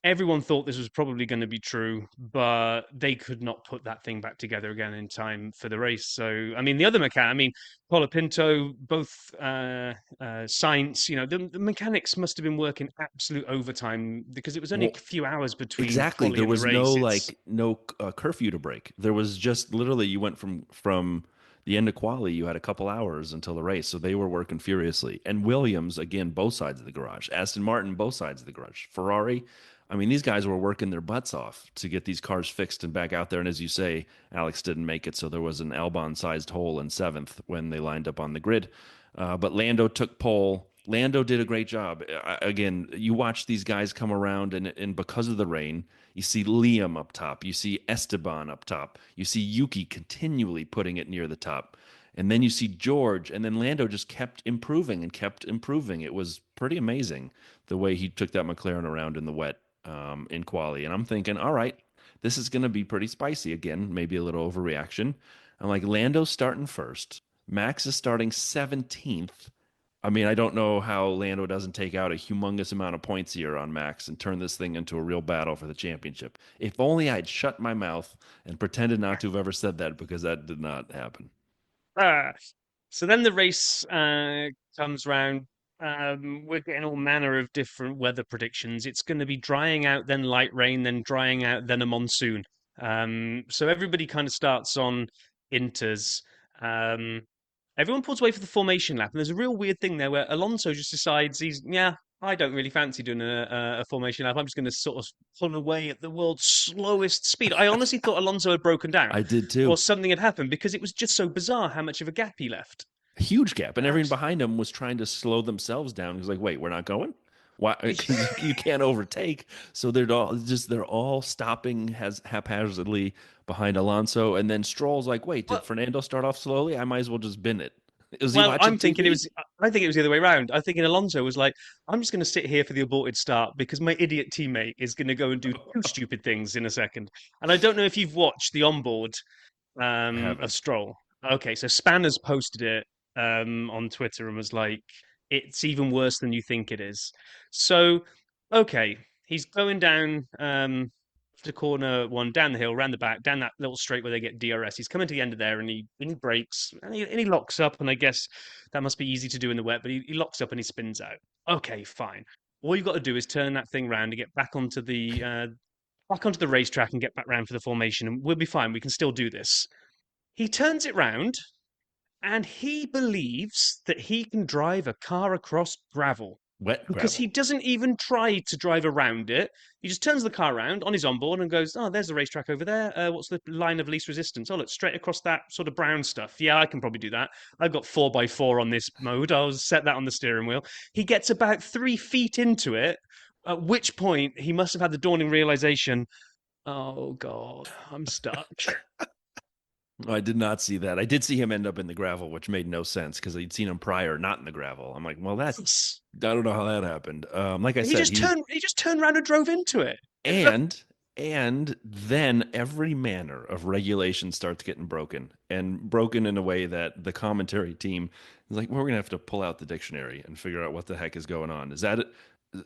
everyone thought this was probably going to be true, but they could not put that thing back together again in time for the race. So, I mean, the other mechanic, I mean, Colapinto, both Sainz, the mechanics must have been working absolute overtime, because it was only Well, a few hours between exactly. Quali There and the was no race. It's curfew to break. There was just literally you went from the end of quali, you had a couple hours until the race, so they were working furiously. And Williams again, both sides of the garage. Aston Martin, both sides of the garage. Ferrari, I mean, these guys were working their butts off to get these cars fixed and back out there. And as you say, Alex didn't make it, so there was an Albon-sized hole in seventh when they lined up on the grid. But Lando took pole. Lando did a great job. Again, you watch these guys come around, and because of the rain, you see Liam up top, you see Esteban up top, you see Yuki continually putting it near the top, and then you see George, and then Lando just kept improving and kept improving. It was pretty amazing the way he took that McLaren around in the wet in quali. And I'm thinking, all right, this is going to be pretty spicy again, maybe a little overreaction. I'm like, Lando's starting first. Max is starting 17th. I mean, I don't know how Lando doesn't take out a humongous amount of points here on Max and turn this thing into a real battle for the championship. If only I'd shut my mouth and pretended not to have ever said that, because that did not happen. ah. So then the race comes round. We're getting all manner of different weather predictions. It's going to be drying out, then light rain, then drying out, then a monsoon. So everybody kind of starts on inters. Um, Everyone pulls away for the formation lap, and there's a real weird thing there where Alonso just decides yeah, I don't really fancy doing a formation lap. I'm just going to sort of pull away at the world's slowest speed. I honestly thought Alonso had broken down I did or too. something had happened, because it was just so bizarre how much of a gap he left. Huge gap, and everyone Abs- behind him was trying to slow themselves down. He was like, "Wait, we're not going." Why? Because you can't overtake. So they're all stopping has haphazardly behind Alonso, and then Stroll's like, "Wait, did well, Fernando start off slowly? I might as well just bin it." Was he well, watching I'm thinking it TV? was. I think it was the other way around. I think Alonso was like, "I'm just going to sit here for the aborted start, because my idiot teammate is going to go and do two stupid things in a second." And I don't know if you've watched the onboard I of haven't. Stroll. Okay, so Spanners posted it on Twitter and was like, "It's even worse than you think it is." So, okay, he's going down to corner one, down the hill, round the back, down that little straight where they get DRS. He's coming to the end of there, and he brakes, and he locks up. And I guess that must be easy to do in the wet, but he locks up and he spins out. Okay, fine. All you've got to do is turn that thing round to get back onto the racetrack and get back round for the formation, and we'll be fine. We can still do this. He turns it round, and he believes that he can drive a car across gravel, Wet because he gravel. doesn't even try to drive around it. He just turns the car around on his onboard and goes, "Oh, there's the racetrack over there. What's the line of least resistance? Oh, look, straight across that sort of brown stuff. Yeah, I can probably do that. I've got 4x4 on this mode. I'll set that on the steering wheel." He gets about 3 feet into it, at which point he must have had the dawning realization, "Oh, God, I'm stuck." Oh, I did not see that. I did see him end up in the gravel, which made no sense because I'd seen him prior not in the gravel. I'm like, well, that I don't know how that happened. Like I said, He just turned around and drove into it. and and then every manner of regulation starts getting broken, and broken in a way that the commentary team is like, well, we're gonna have to pull out the dictionary and figure out what the heck is going on. Is that it?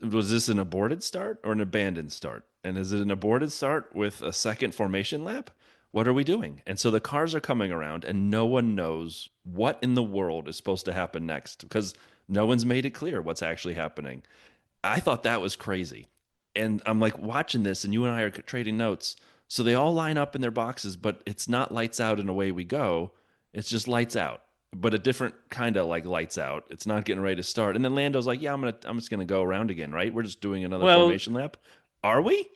Was this an aborted start or an abandoned start? And is it an aborted start with a second formation lap? What are we doing? And so the cars are coming around, and no one knows what in the world is supposed to happen next, because no one's made it clear what's actually happening. I thought that was crazy. And I'm like watching this, and you and I are trading notes. So they all line up in their boxes, but it's not lights out and away we go. It's just lights out, but a different kind of like lights out. It's not getting ready to start. And then Lando's like, "Yeah, I'm just gonna go around again, right? We're just doing another Well, formation lap. Are we?"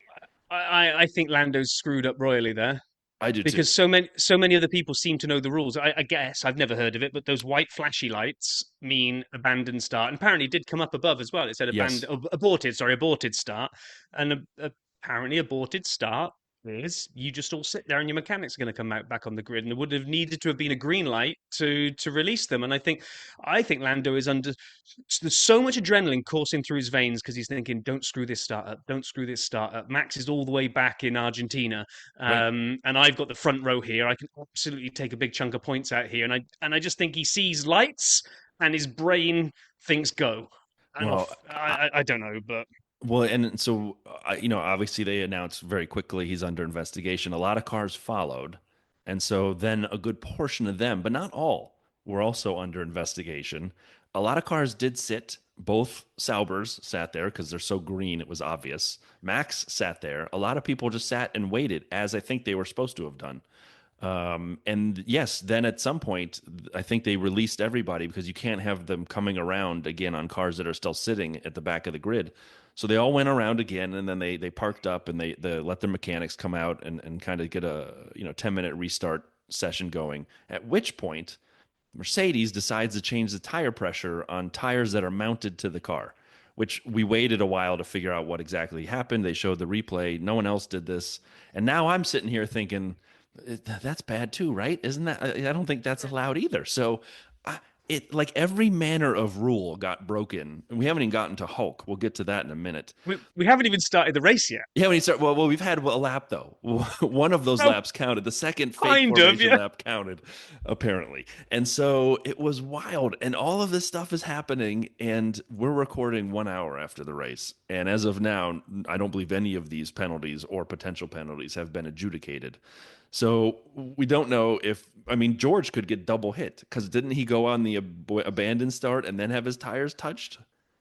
I think Lando's screwed up royally there. I do too. because so many other people seem to know the rules. I guess I've never heard of it, but those white flashy lights mean abandoned start, and apparently it did come up above as well. It said Yes. aborted start, and apparently aborted start is you just all sit there and your mechanics are going to come out back on the grid, and there would have needed to have been a green light to release them. And I think Lando is under there's so much adrenaline coursing through his veins because he's thinking, "Don't screw this start up. Don't screw this start up." Max is all the way back in Argentina, Right. and I've got the front row here. I can absolutely take a big chunk of points out here, and I just think he sees lights and his brain thinks go. And Well, I don't know, but well, and so obviously they announced very quickly he's under investigation. A lot of cars followed, and so then a good portion of them, but not all, were also under investigation. A lot of cars did sit. Both Saubers sat there because they're so green, it was obvious. Max sat there. A lot of people just sat and waited, as I think they were supposed to have done. And yes, then at some point, I think they released everybody because you can't have them coming around again on cars that are still sitting at the back of the grid. So they all went around again, and then they parked up and they let their mechanics come out and kind of get a 10-minute restart session going. At which point, Mercedes decides to change the tire pressure on tires that are mounted to the car, which we waited a while to figure out what exactly happened. They showed the replay. No one else did this. And now I'm sitting here thinking, that's bad too, right? Isn't that? I don't think that's allowed either. So it like every manner of rule got broken. And we haven't even gotten to Hulk. We'll get to that in a minute. we haven't even started the race yet. Yeah, when you start, well, we've had a lap though. One of those Oh, laps counted. The second fake kind of, formation yeah. lap counted, apparently. And so it was wild. And all of this stuff is happening, and we're recording 1 hour after the race. And as of now, I don't believe any of these penalties or potential penalties have been adjudicated. So we don't know if, I mean, George could get double hit because didn't he go on the abandoned start and then have his tires touched?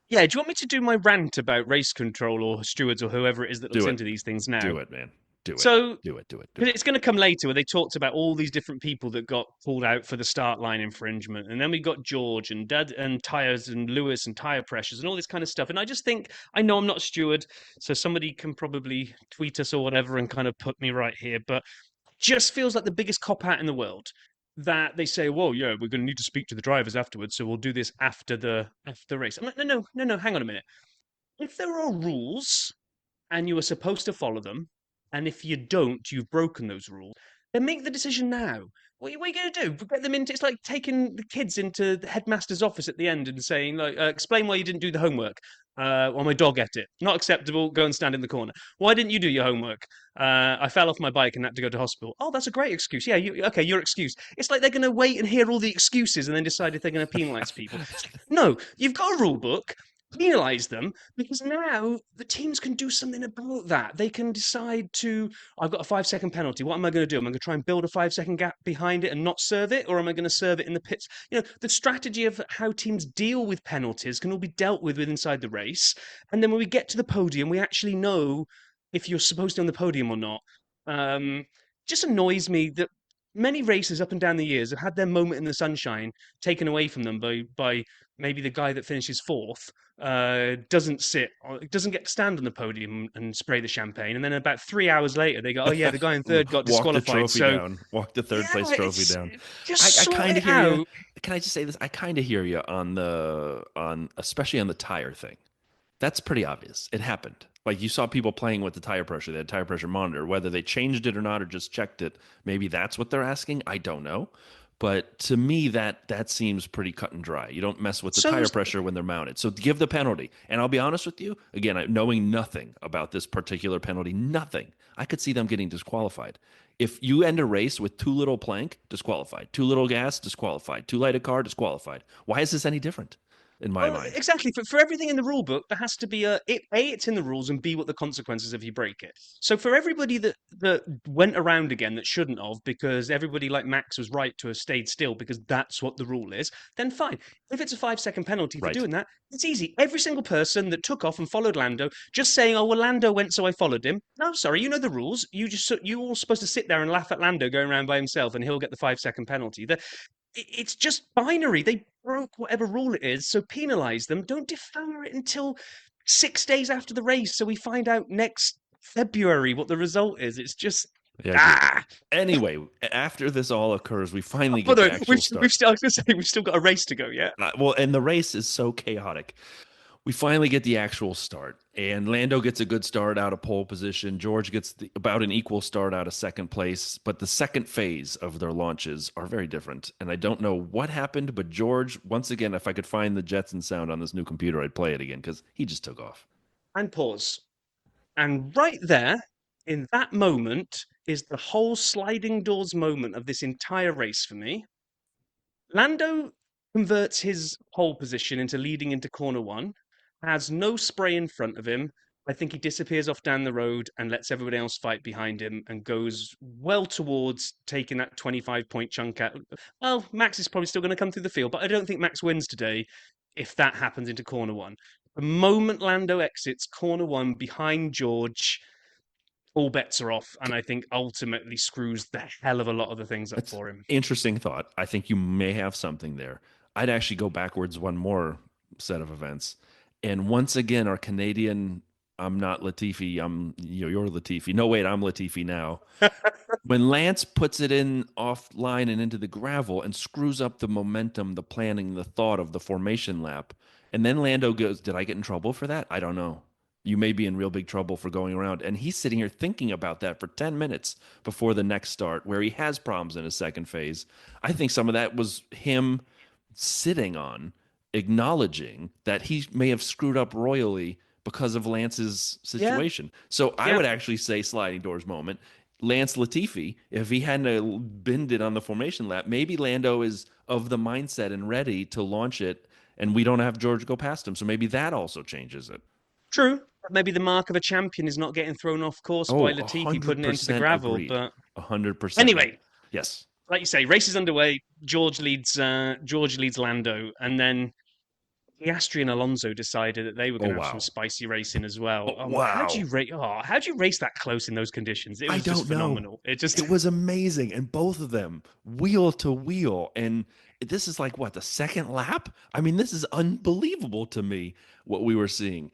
Yeah, do you want me to do my rant about race control or stewards or whoever it is that looks Do it. into these things now? Do it, man. Do it. So Do it. Do it. Do because it. it's going to come later where they talked about all these different people that got pulled out for the start line infringement, and then we got George and Dad and tires and Lewis and tire pressures and all this kind of stuff. And I just think I know I'm not a steward, so somebody can probably tweet us or whatever and kind of put me right here, but just feels like the biggest cop out in the world that they say, "Well, yeah, we're going to need to speak to the drivers afterwards, so we'll do this after the race." I'm like, no, hang on a minute. If there are rules and you are supposed to follow them, and if you don't, you've broken those rules, then make the decision now. What are you going to do? Get them into? It's like taking the kids into the headmaster's office at the end and saying, like, explain why you didn't do the homework. Well, my dog ate it. Not acceptable. Go and stand in the corner. Why didn't you do your homework? I fell off my bike and had to go to hospital. Oh, that's a great excuse. Yeah, okay, your excuse. It's like they're going to wait and hear all the excuses and then decide if they're going to penalise people. No, you've got a rule book. Penalise them because now the teams can do something about that. They can decide to, I've got a 5 second penalty. What am I going to do? Am I going to try and build a 5 second gap behind it and not serve it? Or am I going to serve it in the pits? The strategy of how teams deal with penalties can all be dealt with inside the race. And then when we get to the podium, we actually know if you're supposed to be on the podium or not. Um, just annoys me that many races up and down the years have had their moment in the sunshine taken away from them by maybe the guy that finishes fourth doesn't get to stand on the podium and spray the champagne, and then about 3 hours later they go, "Oh yeah, the guy in third got Walk the disqualified." trophy So down. Walk the third place yeah, trophy down. just I sort kind of it hear you. out. Can I just say this? I kind of hear you on especially on the tire thing. That's pretty obvious. It happened. Like you saw people playing with the tire pressure. They had a tire pressure monitor. Whether they changed it or not or just checked it, maybe that's what they're asking. I don't know. But to me, that seems pretty cut and dry. You don't mess with the So tire is- pressure when they're mounted. So give the penalty. And I'll be honest with you, again, knowing nothing about this particular penalty, nothing, I could see them getting disqualified. If you end a race with too little plank, disqualified. Too little gas, disqualified. Too light a car, disqualified. Why is this any different in my Well, mind? exactly. For everything in the rule book, there has to be it's in the rules, and B, what the consequences if you break it. So for everybody that went around again that shouldn't have, because everybody like Max was right to have stayed still because that's what the rule is, then fine. If it's a 5 second penalty for Right. doing that, it's easy. Every single person that took off and followed Lando, just saying, "Oh well, Lando went, so I followed him." No, sorry, you know the rules. You all supposed to sit there and laugh at Lando going around by himself, and he'll get the 5 second penalty. It's just binary. They broke whatever rule it is, so penalise them. Don't defer it until 6 days after the race, so we find out next February what the result is. It's just Yeah, I agree. Ah, Anyway, after this all occurs, we finally by get the the way, actual we've start. still, I was going to say, we've still got a race to go, yeah? Well, and the race is so chaotic. We finally get the actual start, and Lando gets a good start out of pole position. George gets about an equal start out of second place, but the second phase of their launches are very different. And I don't know what happened, but George, once again, if I could find the Jetson sound on this new computer, I'd play it again because he just took off. And pause. And right there, in that moment, is the whole sliding doors moment of this entire race for me. Lando converts his pole position into leading into corner one, has no spray in front of him. I think he disappears off down the road and lets everybody else fight behind him and goes well towards taking that 25-point chunk out. Well, Max is probably still going to come through the field, but I don't think Max wins today if that happens into corner one. The moment Lando exits corner one behind George, all bets are off, and I think ultimately screws the hell of a lot of the things up That's for him. interesting thought. I think you may have something there. I'd actually go backwards one more set of events. And once again, our Canadian, I'm not Latifi, you're Latifi. No, wait, I'm Latifi now. When Lance puts it in offline and into the gravel and screws up the momentum, the planning, the thought of the formation lap, and then Lando goes, "Did I get in trouble for that? I don't know. You may be in real big trouble for going around." And he's sitting here thinking about that for 10 minutes before the next start, where he has problems in his second phase. I think some of that was him sitting on, acknowledging that he may have screwed up royally because of Lance's Yeah, situation. So I yeah, would actually say sliding doors moment. Lance Latifi, if he hadn't binned it on the formation lap, maybe Lando is of the mindset and ready to launch it, and we don't have George go past him. So maybe that also changes it. true. Maybe the mark of a champion is not getting thrown off course by Oh, a Latifi hundred putting it into the percent gravel. agreed. But 100%. anyway, Yes. like you say, race is underway. George leads Lando, and then Piastri and Alonso decided that they were Oh going to have some wow. spicy racing as well. Oh wow. How do you race that close in those conditions? It I was just don't know. phenomenal. It just It was amazing, and both of them wheel to wheel. And this is like what, the second lap? I mean, this is unbelievable to me what we were seeing.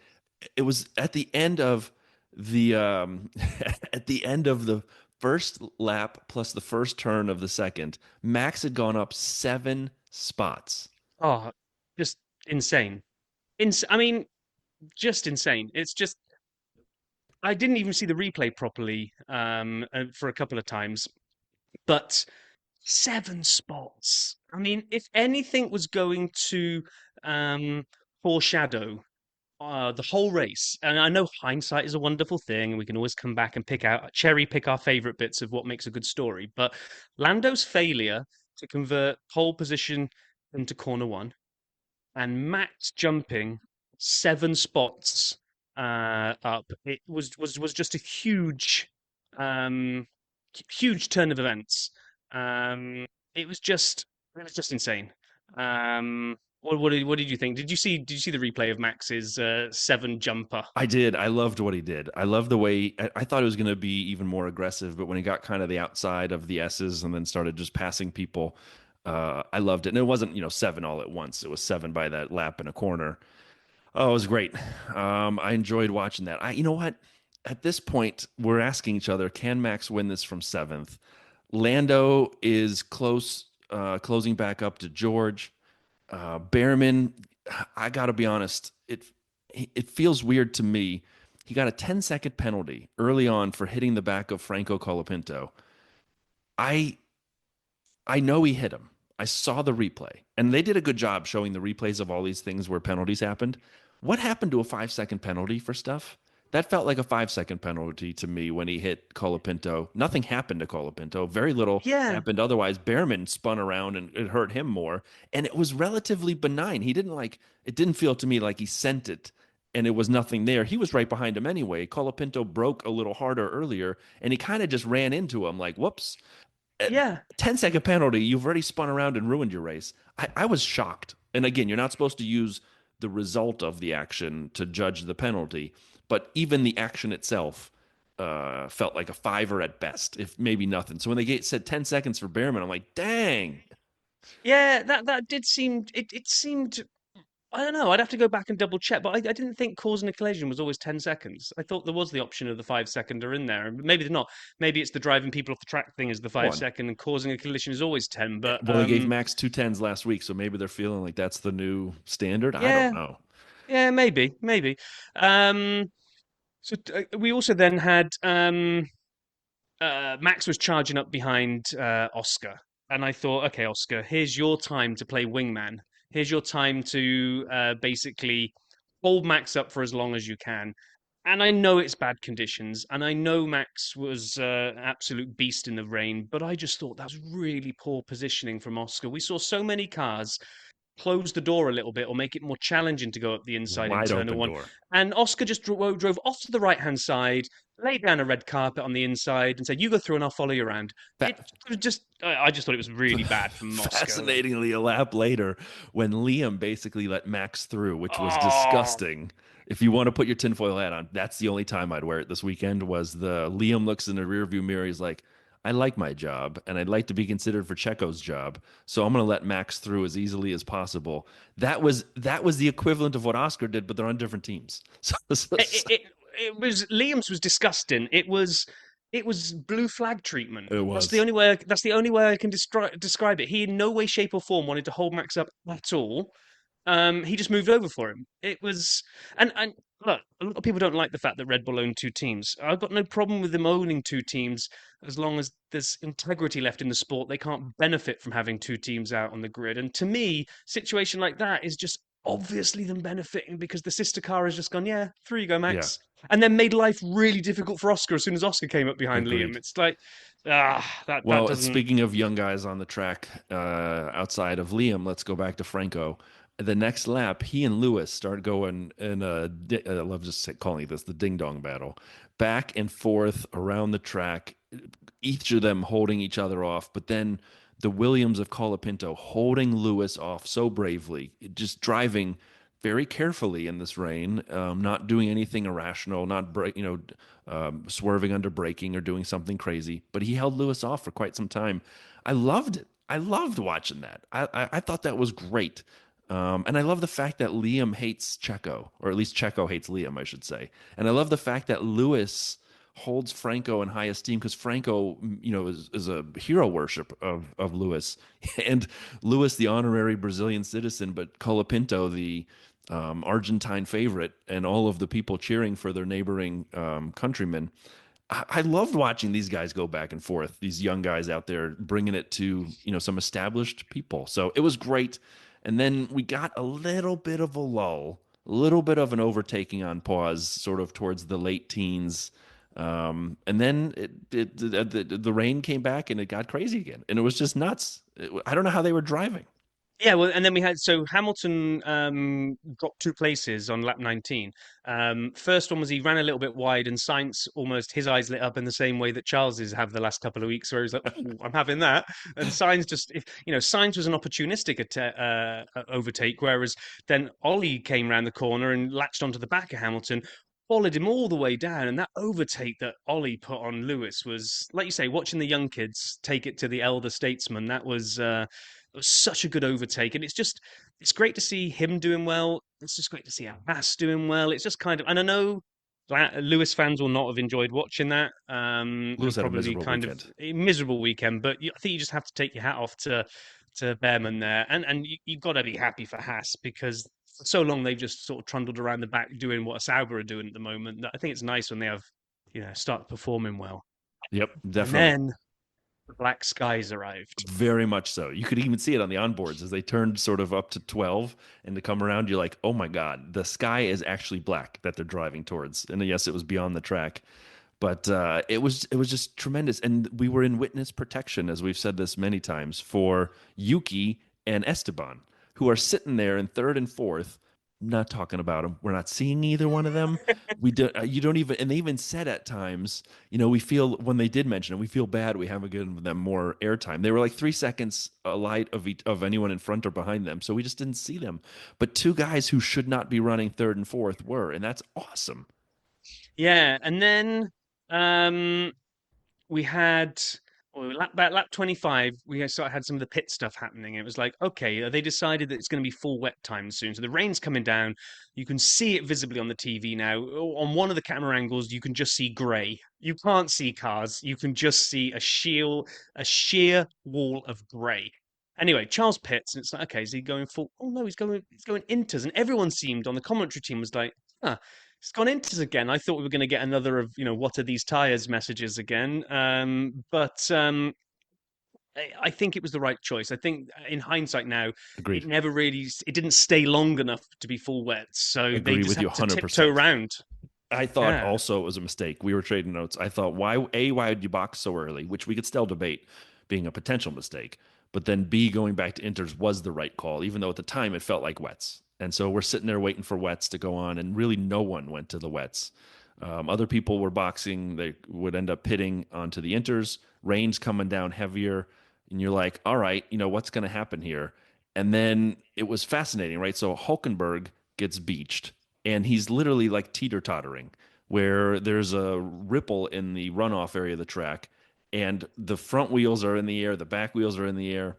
It was at the end of the at the end of the first lap plus the first turn of the second. Max had gone up 7 spots. oh, just insane. I mean, just insane. It's just I didn't even see the replay properly for a couple of times, but 7 spots. I mean, if anything was going to um, foreshadow the whole race, and I know hindsight is a wonderful thing, and we can always come back and cherry pick our favorite bits of what makes a good story. But Lando's failure to convert pole position into corner one and Max jumping 7 spots up, it was just a um, huge turn of events. Um, it was just insane. What did you think? Did you see the replay of Max's 7 jumper? I did. I loved what he did. I love the way I thought it was going to be even more aggressive, but when he got kind of the outside of the S's and then started just passing people, I loved it. And it wasn't, 7 all at once. It was 7 by that lap in a corner. Oh, it was great. I enjoyed watching that. You know what? At this point, we're asking each other, can Max win this from seventh? Lando is close, closing back up to George. Behrman, I got to be honest, it feels weird to me. He got a 10-second penalty early on for hitting the back of Franco Colapinto. I I know he hit him. I saw the replay, and they did a good job showing the replays of all these things where penalties happened. What happened to a 5 second penalty for stuff? That felt like a 5 second penalty to me when he hit Colapinto. Nothing happened to Colapinto. Very little Yeah, happened otherwise. Behrman spun around and it hurt him more. And it was relatively benign. He didn't it didn't feel to me like he sent it and it was nothing there. He was right behind him anyway. Colapinto broke a little harder earlier and he kind of just ran into him like, whoops. A yeah. 10 second penalty, you've already spun around and ruined your race. I was shocked. And again, you're not supposed to use the result of the action to judge the penalty, but even the action itself felt like a fiver at best, if maybe nothing. So when said 10 seconds for Behrman, I'm like, dang. Yeah, that did seem it seemed I don't know. I'd have to go back and double check, but I didn't think causing a collision was always 10 seconds. I thought there was the option of the 5 seconder in there. Maybe they're not. Maybe it's the driving people off the track thing is the five One. second, and causing a collision is always 10. But Well, they gave Max 210s last week, so maybe they're feeling like that's the new standard. I don't yeah, know. yeah, maybe. Um, we also then had Max was charging up behind Oscar, and I thought, okay, Oscar, here's your time to play wingman. Here's your time to basically hold Max up for as long as you can. And I know it's bad conditions, and I know Max was an absolute beast in the rain, but I just thought that was really poor positioning from Oscar. We saw so many cars close the door a little bit or make it more challenging to go up the inside in Wide turn open one. door. And Oscar just drove off to the right hand side, laid down a red carpet on the inside, and said, "You go through, and I'll follow you around." It Fa- was just, I just thought it was really bad from Oscar. Like, Fascinatingly, a lap later, when Liam basically let Max through, which was oh, disgusting. If you want to put your tinfoil hat on, that's the only time I'd wear it this weekend. Was the Liam looks in the rearview mirror, he's like, "I like my job, and I'd like to be considered for Checo's job, so I'm going to let Max through as easily as possible." That was the equivalent of what Oscar did, but they're on different teams. it, it, it was Liam's was disgusting. It was blue flag treatment. It That's the was. only way. That's the only way I can describe it. He in no way, shape, or form wanted to hold Max up at all. He just moved over for him. It was, and look, a lot of people don't like the fact that Red Bull own two teams. I've got no problem with them owning two teams as long as there's integrity left in the sport. They can't benefit from having two teams out on the grid. And to me, situation like that is just obviously them benefiting because the sister car has just gone, yeah, through you go, Yeah, Max, and then made life really difficult for Oscar as soon as Oscar came up behind Liam. agreed. It's like, that Well, doesn't. speaking of young guys on the track, outside of Liam, let's go back to Franco. The next lap, he and Lewis start going in I love just calling this the ding dong battle, back and forth around the track, each of them holding each other off. But then the Williams of Colapinto holding Lewis off so bravely, just driving very carefully in this rain, not doing anything irrational, not swerving under braking or doing something crazy. But he held Lewis off for quite some time. I loved it. I loved watching that. I thought that was great. And I love the fact that Liam hates Checo, or at least Checo hates Liam, I should say. And I love the fact that Lewis holds Franco in high esteem because Franco, is a hero worship of Lewis, and Lewis, the honorary Brazilian citizen, but Colapinto, the Argentine favorite, and all of the people cheering for their neighboring countrymen. I loved watching these guys go back and forth. These young guys out there bringing it to some established people. So it was great. And then we got a little bit of a lull, a little bit of an overtaking on pause, sort of towards the late teens. And then the rain came back and it got crazy again, and it was just nuts. I don't know how they were driving. Yeah, well, and then we had so Hamilton dropped two places on lap 19. First one was he ran a little bit wide, and Sainz almost his eyes lit up in the same way that Charles's have the last couple of weeks, where he's like, "Ooh, I'm having that." And Sainz just, Sainz was an opportunistic overtake, whereas then Ollie came around the corner and latched onto the back of Hamilton. Followed him all the way down, and that overtake that Ollie put on Lewis was, like you say, watching the young kids take it to the elder statesman. That was it was such a good overtake, and it's great to see him doing well. It's just great to see Abbas doing well. It's just kind of, and I know Lewis fans will not have enjoyed watching that, Lewis and had a probably miserable kind of weekend. a miserable weekend. But I think you just have to take your hat off to Behrman there, and you've got to be happy for Haas because for so long they've just sort of trundled around the back doing what Sauber are doing at the moment. I think it's nice when they have start performing well, Yep, and definitely. then the black skies arrived. Very much so. You could even see it on the onboards as they turned sort of up to 12 and to come around, you're like, oh my God, the sky is actually black that they're driving towards. And yes, it was beyond the track. But it was just tremendous. And we were in witness protection, as we've said this many times, for Yuki and Esteban, who are sitting there in third and fourth, not talking about them. We're not seeing either one of them. We do, you don't even, and they even said at times, we feel when they did mention it, we feel bad we haven't given them more airtime. They were like 3 seconds light of anyone in front or behind them, so we just didn't see them. But two guys who should not be running third and fourth were, and that's awesome. Yeah, and then um, we had Well, about lap 25, we sort of had some of the pit stuff happening. It was like, okay, they decided that it's going to be full wet time soon. So the rain's coming down. You can see it visibly on the TV now. On one of the camera angles, you can just see grey. You can't see cars. You can just see a sheer wall of grey. Anyway, Charles pits, and it's like, okay, is he going full? Oh no, he's going inters, and everyone seemed on the commentary team was like, huh, it's gone inters again. I thought we were going to get another of, what are these tires messages again. But I think it was the right choice. I think in hindsight now, Agreed. it didn't stay long enough to be full wet. So they Agree just with you had to tiptoe 100%. around. I thought Yeah. also it was a mistake. We were trading notes. I thought, why would you box so early? Which we could still debate being a potential mistake. But then B, going back to inters was the right call, even though at the time it felt like wets. And so we're sitting there waiting for wets to go on, and really no one went to the wets. Other people were boxing. They would end up pitting onto the inters. Rain's coming down heavier. And you're like, all right, what's going to happen here? And then it was fascinating, right? So Hulkenberg gets beached and he's literally like teeter-tottering where there's a ripple in the runoff area of the track and the front wheels are in the air, the back wheels are in the air.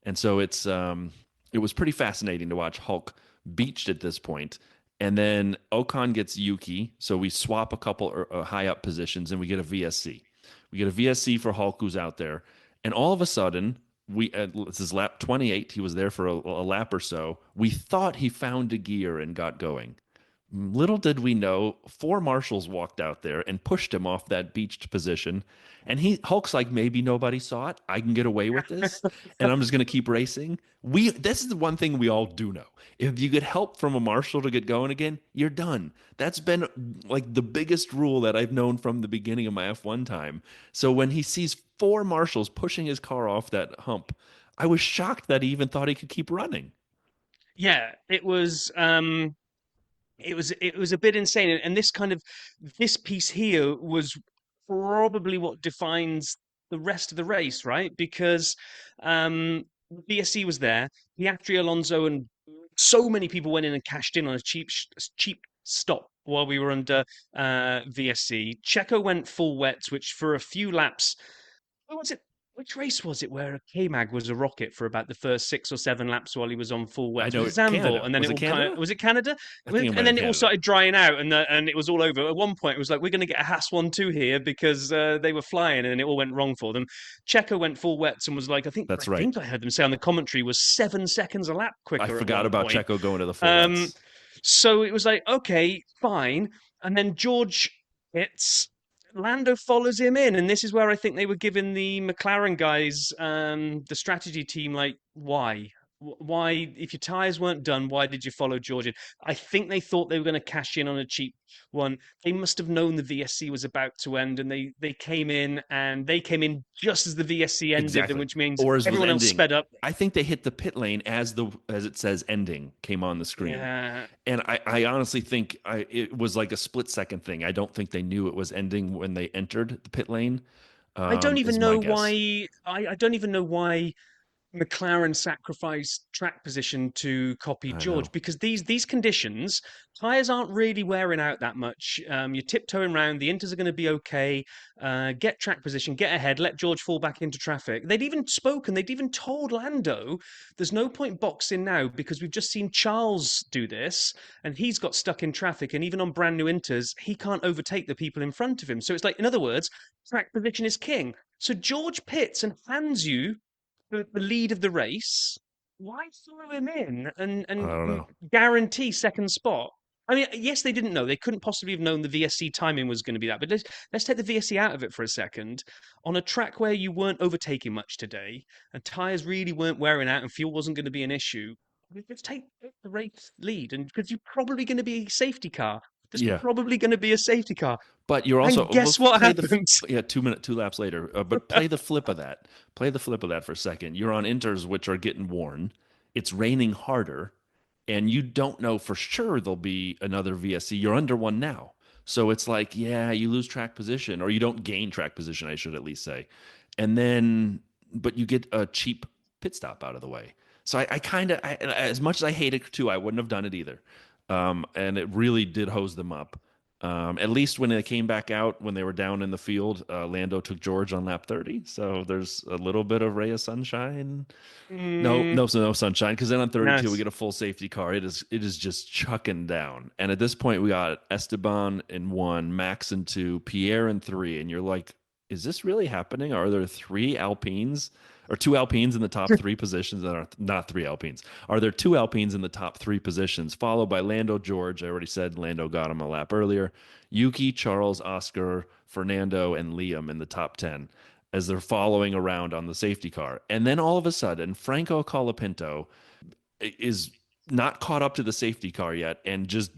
And so it was pretty fascinating to watch Hulk beached at this point. And then Ocon gets Yuki, so we swap a couple high up positions and we get a VSC. We get a VSC for Hulk who's out there. And all of a sudden, this is lap 28. He was there for a lap or so. We thought he found a gear and got going. Little did we know, four marshals walked out there and pushed him off that beached position. And Hulk's like, maybe nobody saw it. I can get away with this, and I'm just going to keep racing. This is the one thing we all do know. If you get help from a marshal to get going again, you're done. That's been like the biggest rule that I've known from the beginning of my F1 time. So when he sees four marshals pushing his car off that hump, I was shocked that he even thought he could keep running. Yeah, it was a bit insane, and this piece here was probably what defines the rest of the race, right? Because BSC was there, Piastri, Alonso, and so many people went in and cashed in on a cheap stop while we were under VSC. Checo went full wets, which for a few laps, what was it? Which race was it where K-Mag was a rocket for about the first 6 or 7 laps while he was on full I wets? know Was it Zandvoort? Canada. And then Was it it all kind Canada? of was it Canada? I think it might And have then been it all Canada. started drying out, and it was all over. At one point, it was like we're going to get a Haas 1-2 here because they were flying, and it all went wrong for them. Checo went full wets and was like, I That's right. think I heard them say on the commentary was 7 seconds a lap I quicker at forgot one about point. Checo going to the full Um, wets. so it was like, okay, fine. And then George hits. Lando follows him in, and this is where I think they were giving the McLaren guys, the strategy team, like, why? Why, if your tires weren't done, why did you follow George in? I think they thought they were going to cash in on a cheap one. They must have known the VSC was about to end, and they came in just as the VSC ended, and Exactly. which means Or as was everyone else ending. sped up. I think they hit the pit lane as it says ending came on the screen. Yeah, And I honestly think it was like a split second thing. I don't think they knew it was ending when they entered the pit lane. I don't even Is my know guess. why. I don't even know why McLaren sacrificed track position to copy I George know. because these conditions, tires aren't really wearing out that much. You're tiptoeing around. The inters are going to be okay. Get track position, get ahead, let George fall back into traffic. They'd even spoken. They'd even told Lando, "There's no point boxing now because we've just seen Charles do this, and he's got stuck in traffic. And even on brand new inters, he can't overtake the people in front of him. So it's like, in other words, track position is king." So George pits and hands you the lead of the race, why throw him in I don't and know. guarantee second spot? I mean, yes, they didn't know. They couldn't possibly have known the VSC timing was going to be that. But let's take the VSC out of it for a second. On a track where you weren't overtaking much today, and tires really weren't wearing out, and fuel wasn't going to be an issue, let's take the race lead, and because you're probably going to be a safety car. There's Yeah. probably going to be a safety car. But you're And also guess what play happens? yeah, 2 minute 2 laps later. But play the flip of that. Play the flip of that for a second. You're on inters which are getting worn. It's raining harder, and you don't know for sure there'll be another VSC. You're under one now, so it's like, yeah, you lose track position, or you don't gain track position, I should at least say, and then but you get a cheap pit stop out of the way. So I kind of, as much as I hate it too, I wouldn't have done it either, and it really did hose them up. At least when they came back out, when they were down in the field, Lando took George on lap 30. So there's a little bit of ray of sunshine. No, Mm, no, so no sunshine. Because then on no, 32, we get a full safety car. It is just chucking down. And at this point, we got Esteban in one, Max in two, Pierre in three. And you're like, is this really happening? Are there three Alpines or two Alpines in the top three positions that are not three Alpines? Are there two Alpines in the top three positions, followed by Lando, George? I already said Lando got him a lap earlier. Yuki, Charles, Oscar, Fernando, and Liam in the top 10 as they're following around on the safety car. And then all of a sudden, Franco Colapinto is not caught up to the safety car yet and just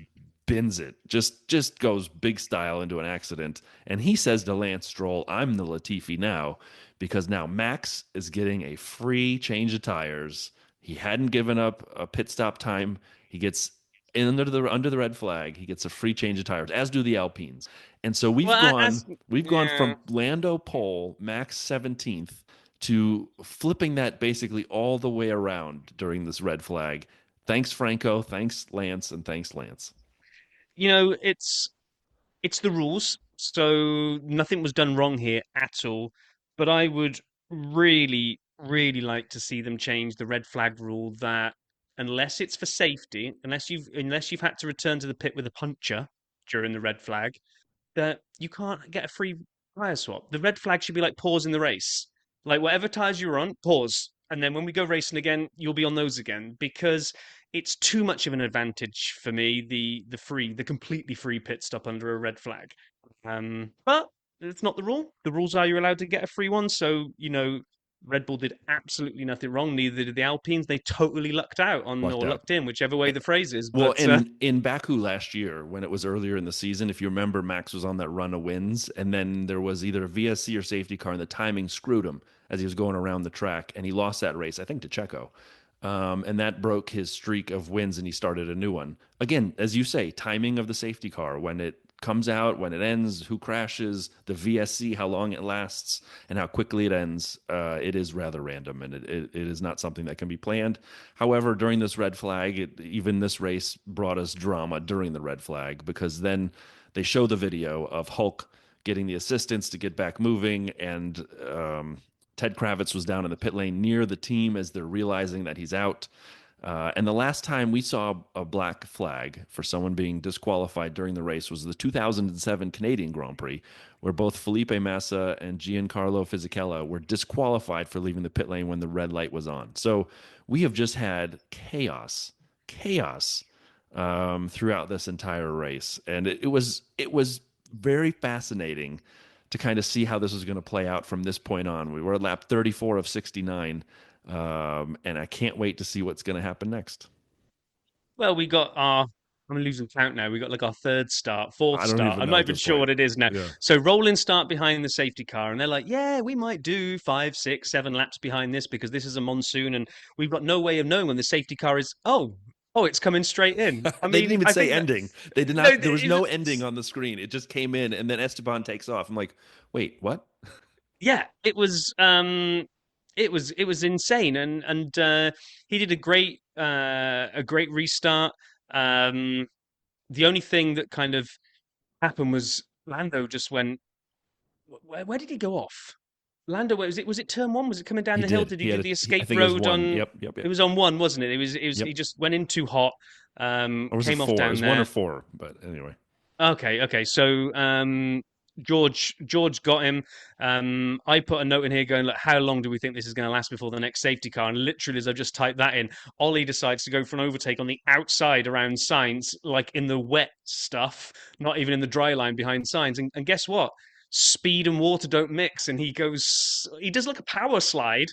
bins it. Just goes big style into an accident. And he says to Lance Stroll, "I'm the Latifi now," because now Max is getting a free change of tires. He hadn't given up a pit stop time. He gets under the red flag. He gets a free change of tires, as do the Alpines. And so we've well, gone as we've gone yeah. from Lando pole, Max 17th, to flipping that basically all the way around during this red flag. Thanks, Franco. Thanks, Lance, and thanks, Lance. It's the rules, so nothing was done wrong here at all. But I would really, really like to see them change the red flag rule that unless it's for safety, unless you've had to return to the pit with a puncture during the red flag, that you can't get a free tire swap. The red flag should be like pause in the race. Like whatever tires you're on, pause. And then when we go racing again, you'll be on those again because it's too much of an advantage for me, the completely free pit stop under a red flag. But it's not the rule. The rules are you're allowed to get a free one. So, Red Bull did absolutely nothing wrong. Neither did the Alpines. They totally lucked out on Lucked or out. lucked in, whichever way the phrase is. Well, But in Baku last year, when it was earlier in the season, if you remember, Max was on that run of wins, and then there was either a VSC or safety car, and the timing screwed him as he was going around the track, and he lost that race, I think, to Checo. And that broke his streak of wins, and he started a new one. Again, as you say, timing of the safety car, when it comes out, when it ends, who crashes, the VSC, how long it lasts, and how quickly it ends. It is rather random, and it is not something that can be planned. However, during this red flag, even this race brought us drama during the red flag because then they show the video of Hulk getting the assistance to get back moving, and Ted Kravitz was down in the pit lane near the team as they're realizing that he's out. And the last time we saw a black flag for someone being disqualified during the race was the 2007 Canadian Grand Prix, where both Felipe Massa and Giancarlo Fisichella were disqualified for leaving the pit lane when the red light was on. So we have just had chaos throughout this entire race, and it was very fascinating to kind of see how this was going to play out from this point on. We were at lap 34 of 69. And I can't wait to see what's going to happen next. well, we got our. I'm losing count now. We got like our third start, fourth I don't start. even I'm know not at even this sure point. what it is now. Yeah. So rolling start behind the safety car, and they're like, "Yeah, we might do 5, 6, 7 laps behind this because this is a monsoon, and we've got no way of knowing when the safety car is. Oh, it's coming straight in. I They didn't mean, even I say think that ending. They did no, not. There was no ending on the screen. It just came in, and then Esteban takes off. I'm like, wait, what? yeah, it was insane, and he did a great restart. Um, the only thing that kind of happened was Lando just went. Where did he go off? Lando, where was it turn one? Was it coming down He the hill? did. Did he He had do a. the I escape think it was road one. on? Yep, yep, It yep. was on one, wasn't it? It was. Yep. He just went in too hot. Or was it Came off four? It down was one or there. four. But anyway, Okay. So George got him. I put a note in here going, look, how long do we think this is going to last before the next safety car? And literally, as I've just typed that in, Ollie decides to go for an overtake on the outside around Signs, like in the wet stuff, not even in the dry line behind Signs. And guess what? Speed and water don't mix, and he does like a power slide.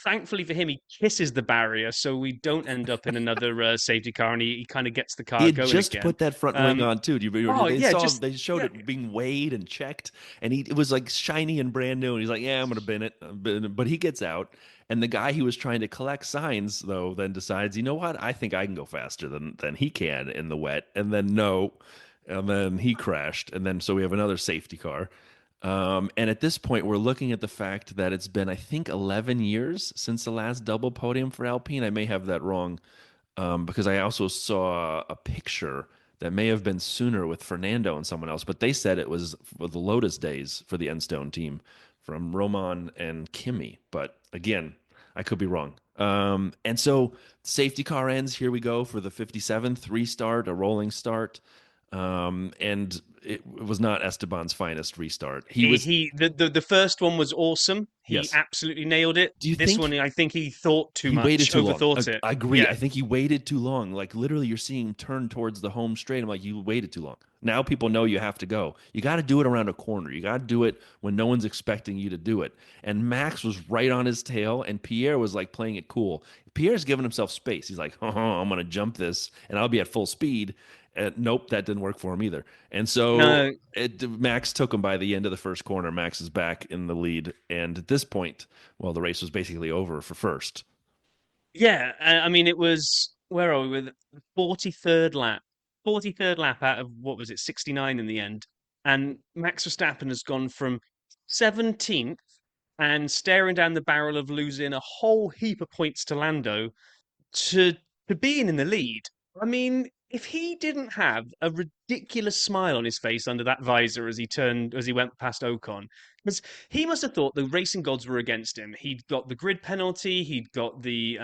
Thankfully for him, he kisses the barrier, so we don't end up in another safety car, and he kind of gets the he car had going just again. put that front wing Um, on too. oh They yeah, saw. just They showed yeah, it being weighed and checked, and it was like shiny and brand new. And he's like, "Yeah, I'm gonna bin it." But he gets out, and the guy he was trying to collect signs though then decides, you know what? I think I can go faster than he can in the wet. And then no, and then he crashed, and then so we have another safety car. And at this point, we're looking at the fact that it's been, I think, 11 years since the last double podium for Alpine. I may have that wrong because I also saw a picture that may have been sooner with Fernando and someone else, but they said it was for the Lotus days for the Enstone team from Roman and Kimi. But again, I could be wrong. And so safety car ends. Here we go for the 57th restart, a rolling start. And it was not Esteban's finest restart. He was, The first one was awesome. He yes. absolutely nailed it. Do you This think one, I think he thought too he waited much, too long? overthought it. I agree. Yeah. I think he waited too long. Like literally, you're seeing him turn towards the home straight. I'm like, you waited too long. Now people know you have to go. You got to do it around a corner. You got to do it when no one's expecting you to do it. And Max was right on his tail, and Pierre was like playing it cool. Pierre's giving himself space. He's like, I'm going to jump this, and I'll be at full speed. Nope, that didn't work for him either. And so No, Max took him by the end of the first corner. Max is back in the lead. And at this point, well, the race was basically over for first. yeah. I mean, it was, where are we with 43rd lap? 43rd lap out of what was it, 69 in the end. And Max Verstappen has gone from 17th and staring down the barrel of losing a whole heap of points to Lando to being in the lead. I mean, if he didn't have a ridiculous smile on his face under that visor as he went past Ocon, because he must have thought the racing gods were against him. He'd got the grid penalty, he'd got the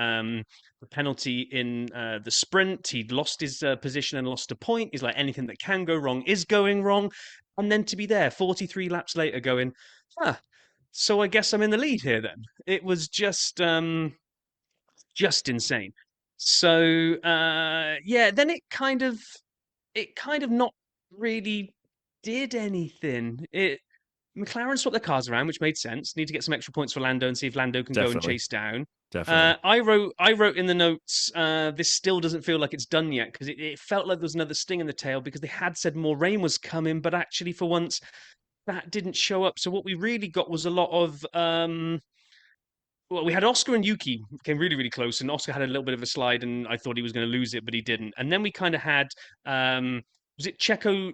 penalty in the sprint, he'd lost his position and lost a point. He's like, anything that can go wrong is going wrong. And then to be there 43 laps later going, huh, so I guess I'm in the lead here then. It was just insane. So yeah, then it kind of not really did anything. It McLaren swapped their cars around, which made sense. Need to get some extra points for Lando and see if Lando can go and Definitely. chase down. Definitely. I wrote in the notes, this still doesn't feel like it's done yet because it felt like there was another sting in the tail because they had said more rain was coming, but actually for once that didn't show up. So what we really got was a lot of well, we had Oscar and Yuki came really, really close, and Oscar had a little bit of a slide, and I thought he was going to lose it, but he didn't. And then we kind of had, was it Checo,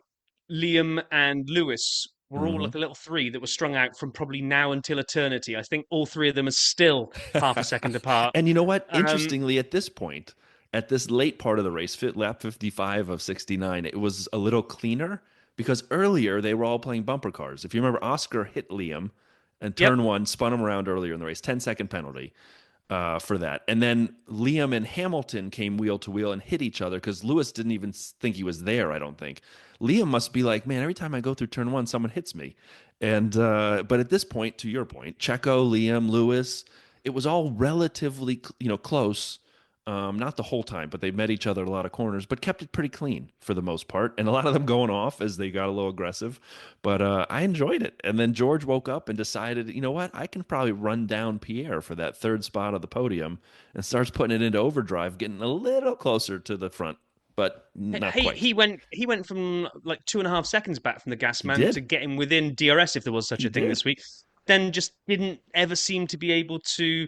Liam, and Lewis were all Mhm. like a little three that were strung out from probably now until eternity. I think all three of them are still half a second apart. And you know what? Um, Interestingly, at this point, at this late part of the race, lap 55 of 69, it was a little cleaner because earlier they were all playing bumper cars. If you remember, Oscar hit Liam and yep. turn one, spun him around earlier in the race, 10-second penalty for that. And then Liam and Hamilton came wheel to wheel and hit each other because Lewis didn't even think he was there, I don't think. Liam must be like, man, every time I go through turn one, someone hits me. And but at this point, to your point, Checo, Liam, Lewis, it was all relatively close. Not the whole time, but they met each other at a lot of corners, but kept it pretty clean for the most part. And a lot of them going off as they got a little aggressive. But I enjoyed it. And then George woke up and decided, you know what? I can probably run down Pierre for that third spot of the podium and starts putting it into overdrive, getting a little closer to the front, but not quite. He went from like 2.5 seconds back from the gas He man to did. getting within DRS if there was such He a thing did. this week. Then just didn't ever seem to be able to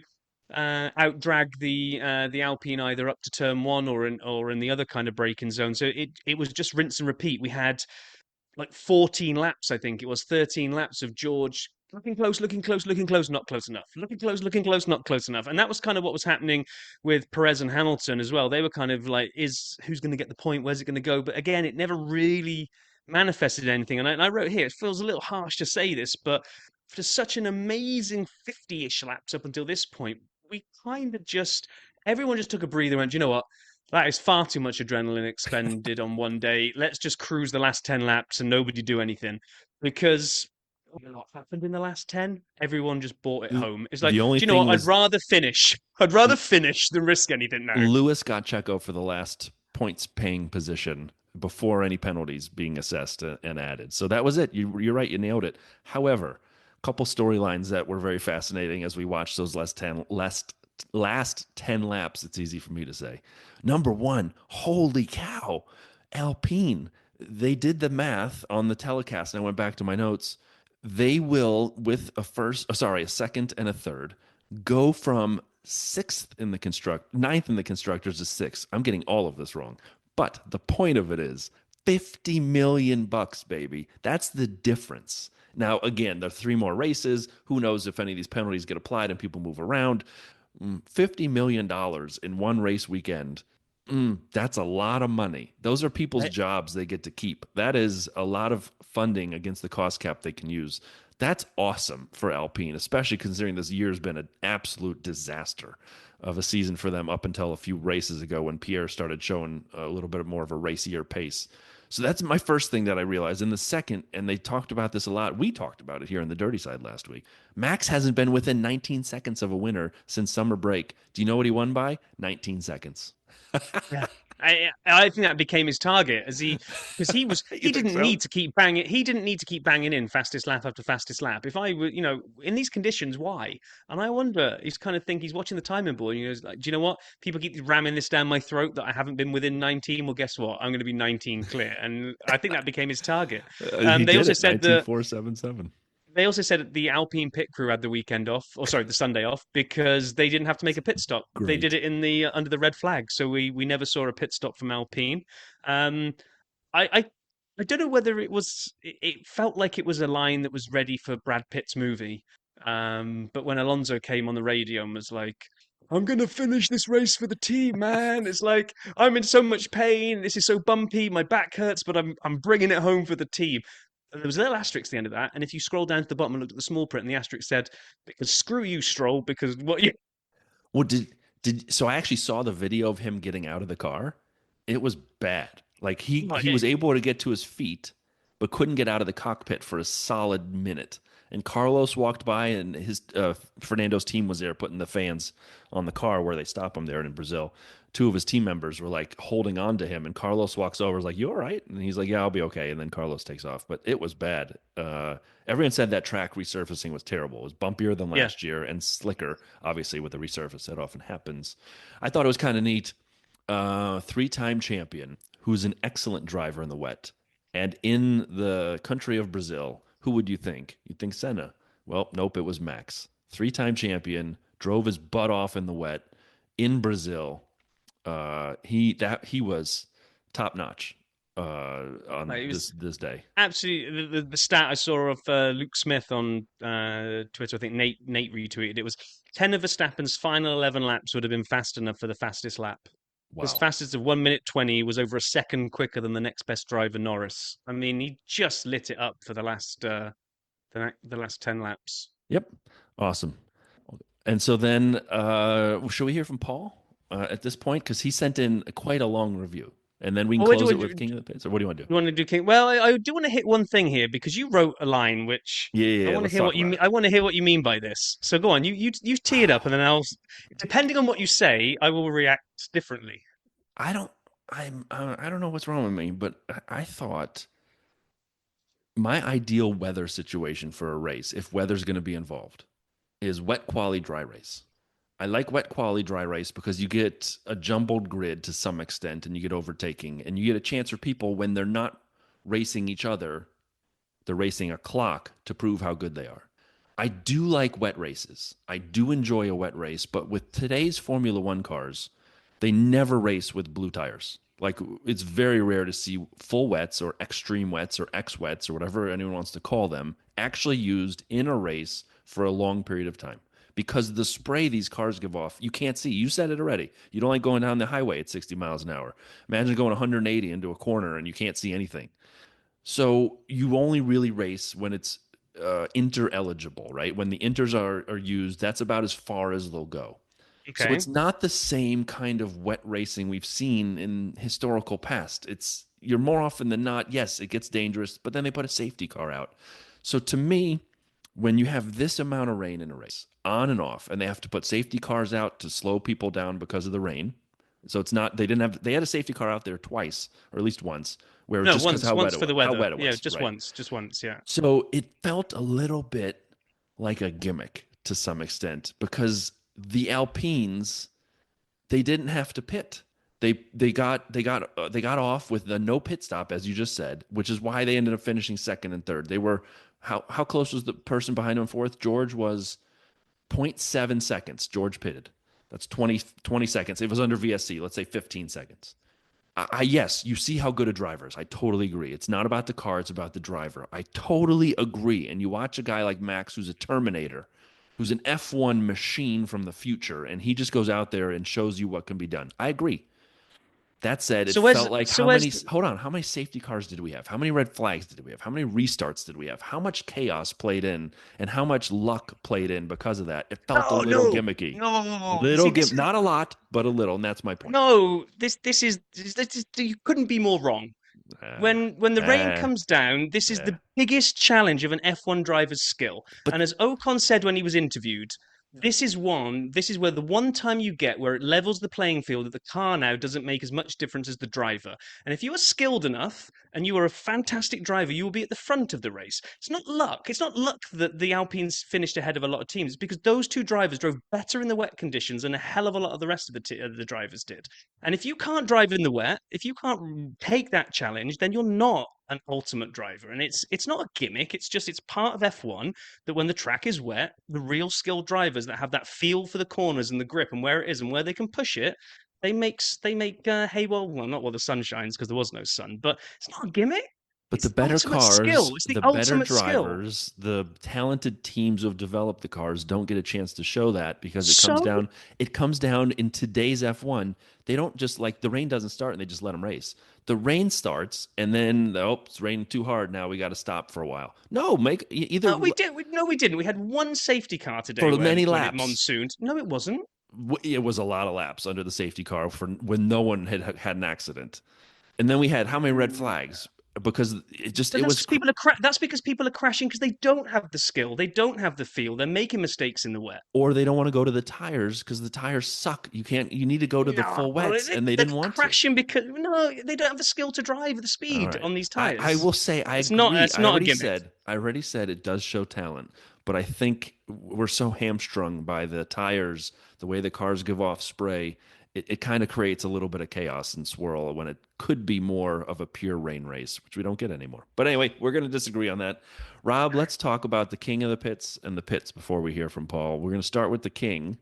outdrag the Alpine either up to turn one or in the other kind of braking zone. So it was just rinse and repeat. We had like 14 laps, I think it was 13 laps of George looking close, looking close, looking close, not close enough, looking close, looking close, not close enough. And that was kind of what was happening with Perez and Hamilton as well. They were kind of like, is who's going to get the point? Where's it going to go? But again, it never really manifested anything. And I wrote here, it feels a little harsh to say this, but for such an amazing 50-ish laps up until this point, we kind of just, everyone just took a breather and went, you know what? That is far too much adrenaline expended on one day. Let's just cruise the last 10 laps and nobody do anything. Because a lot happened in the last 10. Everyone just bought it home. It's like, The do only you know thing what? I'd was rather finish. I'd rather finish than risk anything now. Lewis got Checo for the last points paying position before any penalties being assessed and added. So that was it. You're right. You nailed it. However, a couple storylines that were very fascinating as we watched those last 10 laps. It's easy for me to say. Number one, holy cow, Alpine. They did the math on the telecast, and I went back to my notes. They will, with a second and a third, go from ninth in the constructors to sixth. I'm getting all of this wrong. But the point of it is 50 million bucks, baby. That's the difference. Now, again, there are three more races. Who knows if any of these penalties get applied and people move around. $50 million in one race weekend. That's a lot of money. Those are people's They- jobs they get to keep. That is a lot of funding against the cost cap they can use. That's awesome for Alpine, especially considering this year's been an absolute disaster of a season for them up until a few races ago when Pierre started showing a little bit more of a racier pace. So that's my first thing that I realized. And the second, and they talked about this a lot, we talked about it here in the Dirty Side last week. Max hasn't been within 19 seconds of a winner since summer break. Do you know what he won by? 19 seconds. Yeah. I think that became his target as because You he think didn't so? need to keep banging in fastest lap after fastest lap. If I were, in these conditions, why? And I wonder, he's kind of think he's watching the timing board and he goes like, do you know what? People keep ramming this down my throat that I haven't been within 19. Well, guess what? I'm going to be 19 clear. And I think that became his target. He They did also it, said that 19,477. they also said the Alpine pit crew had the weekend off, or sorry, the Sunday off, because they didn't have to make a pit stop. They did Great. it in the under the red flag, so we never saw a pit stop from Alpine. Um, I don't know whether it felt like it was a line that was ready for Brad Pitt's movie. But when Alonso came on the radio and was like, "I'm gonna finish this race for the team, man," it's like I'm in so much pain. This is so bumpy. My back hurts, but I'm bringing it home for the team. And there was a little asterisk at the end of that. And if you scroll down to the bottom and look at the small print, and the asterisk said, "Because screw you, Stroll, because what you." Well, did so I actually saw the video of him getting out of the car. It was bad. Like he was able to get to his feet, but couldn't get out of the cockpit for a solid minute. And Carlos walked by, and his Fernando's team was there putting the fans on the car where they stop him there in Brazil. Two of his team members were like holding on to him, and Carlos walks over, is like, "You all right?" And he's like, "Yeah, I'll be okay." And then Carlos takes off, but it was bad. Everyone said that track resurfacing was terrible. It was bumpier than Yeah. last year and slicker, obviously with the resurface. That often happens. I thought it was kind of neat. Three-time champion who's an excellent driver in the wet, and in the country of Brazil, who would you think? You'd think Senna. Well, nope, it was Max. Three-time champion, drove his butt off in the wet in Brazil. He was top notch on Like, it was this day. absolutely the stat I saw of Luke Smith on Twitter. I think Nate retweeted it was 10 of Verstappen's final 11 laps would have been fast enough for the fastest lap. His Wow. fastest of 1 minute 20 was over a second quicker than the next best driver, Norris. I mean, he just lit it up for the last 10 laps. Yep. Awesome. And so then, should we hear from Paul at this point? Because he sent in quite a long review. And then we can Oh, wait, close do, it do, with King of the Pits. Or what do you want to do? you want to do King? Well, I do want to hit one thing here because you wrote a line which Yeah, yeah, I yeah. want to Let's hear talk what you about mean. it. I want to hear what you mean by this. So go on. You tee it up, and then depending on what you say, I will react differently. I don't. I don't know what's wrong with me, but I thought my ideal weather situation for a race, if weather's going to be involved, is wet quali dry race. I like wet quali dry race because you get a jumbled grid to some extent and you get overtaking and you get a chance for people when they're not racing each other, they're racing a clock to prove how good they are. I do like wet races. I do enjoy a wet race, but with today's Formula One cars, they never race with blue tires. Like it's very rare to see full wets or extreme wets or X wets or whatever anyone wants to call them actually used in a race for a long period of time. Because the spray these cars give off, you can't see. You said it already. You don't like going down the highway at 60 miles an hour. Imagine going 180 into a corner and you can't see anything. So you only really race when it's inter eligible, right? When the inters are used, that's about as far as they'll go. So Okay. it's not the same kind of wet racing we've seen in historical past. It's you're more often than not, yes, it gets dangerous, but then they put a safety car out. So to me, when you have this amount of rain in a race, on and off, and they have to put safety cars out to slow people down because of the rain. So it's not they had a safety car out there twice, or at least once, where No, just because once for the how weather. wet it Yeah, was, right? just once. Yeah. So it felt a little bit like a gimmick to some extent because the Alpines they didn't have to pit. They got off with the no pit stop as you just said, which is why they ended up finishing second and third. They were how close was the person behind them fourth? George was zero point 0.7 seconds. George pitted. That's 20 seconds. It was under VSC. Let's say 15 seconds. Yes, you see how good a driver is. I totally agree. It's not about the car, it's about the driver. I totally agree. And you watch a guy like Max, who's a Terminator, who's an F1 machine from the future, and he just goes out there and shows you what can be done. I agree. That said, it So as felt like so as hold on, how many safety cars did we have? How many red flags did we have? How many restarts did we have? How much chaos played in and how much luck played in because of that? It felt a no, little no, gimmicky. no. Little See, gim this is not a lot, but a little, and that's my point. no. This is you couldn't be more wrong. Uh, When the rain uh, comes down, this is uh. the biggest challenge of an F1 driver's skill. But And as Ocon said when he was interviewed, this is where the one time you get where it levels the playing field that the car now doesn't make as much difference as the driver. And if you are skilled enough and you are a fantastic driver, you will be at the front of the race. It's not luck. It's not luck that the Alpines finished ahead of a lot of teams. It's because those two drivers drove better in the wet conditions than a hell of a lot of the rest of the drivers did. And if you can't drive in the wet, if you can't take that challenge, then you're not an ultimate driver. And it's not a gimmick. It's part of F1 that when the track is wet, the real skilled drivers that have that feel for the corners and the grip and where it is and where they can push it, they make hay well not while the sun shines because there was no sun, but it's not a gimmick. But the It's better ultimate skill. cars, It's the the better ultimate skill. drivers, the talented teams who have developed the cars don't get a chance to show that because So it comes down in today's F1. They don't just like the rain doesn't start and they just let them race. The rain starts and then it's raining too hard. Now we got to stop for a while. No, make either no, we did. No, we didn't. We had one safety car today for many when it laps. monsooned. No, it wasn't. It was a lot of laps under the safety car for when no one had an accident. And then we had how many red flags? Because But it was that's because people are crashing because they don't have the skill, they don't have the feel, they're making mistakes in the wet. or they don't want to go to the tires because the tires suck. You need to go to the No, full wets, and they they're didn't want to. crashing because no, they don't have the skill to drive the All speed right. on these I tires. will say I It's not. agree. It's not a gimmick. I already said it does show talent, but I think we're so hamstrung by the tires, the way the cars give off spray. It kind of creates a little bit of chaos and swirl when it could be more of a pure rain race, which we don't get anymore. But anyway, we're going to disagree on that. Rob, let's talk about the king of the pits and the pits before we hear from Paul. We're going to start with the king.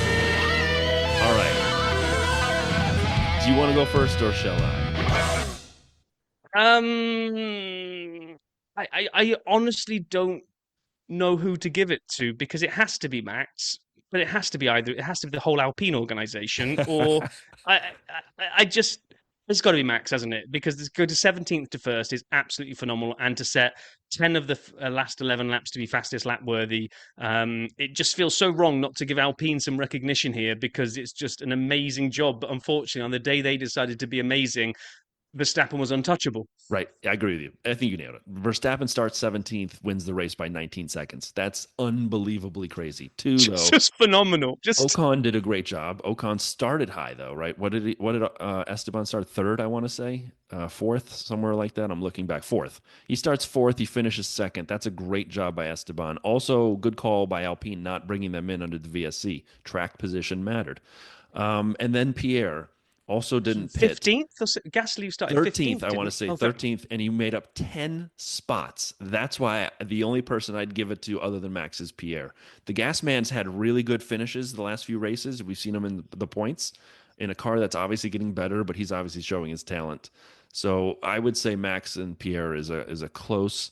All right. Do you want to go first or shall I? I honestly don't know who to give it to because it has to be Max, but it has to be the whole Alpine organization, or I just it's got to be Max, hasn't it? Because to go to 17th to first is absolutely phenomenal, and to set 10 of the last 11 laps to be fastest lap worthy, it just feels so wrong not to give Alpine some recognition here because it's just an amazing job. But unfortunately, on the day they decided to be amazing, Verstappen was untouchable. Right. I agree with you. I think you nailed it. Verstappen starts 17th, wins the race by 19 seconds. That's unbelievably crazy. Two, though. Just phenomenal. Just Ocon did a great job. Ocon started high, though, right? What did Esteban start? Third, I want to say. Fourth, somewhere like that. I'm looking back. Fourth. He starts fourth. He finishes second. That's a great job by Esteban. Also, good call by Alpine not bringing them in under the VSC. Track position mattered. And then Pierre also didn't pit. 15th? Gasly started 13th, 15th. I want to say 13th, and he made up 10 spots. That's why the only person I'd give it to other than Max is Pierre. The Gas Man's had really good finishes the last few races. We've seen him in the points in a car that's obviously getting better, but he's obviously showing his talent. So I would say Max and Pierre is a close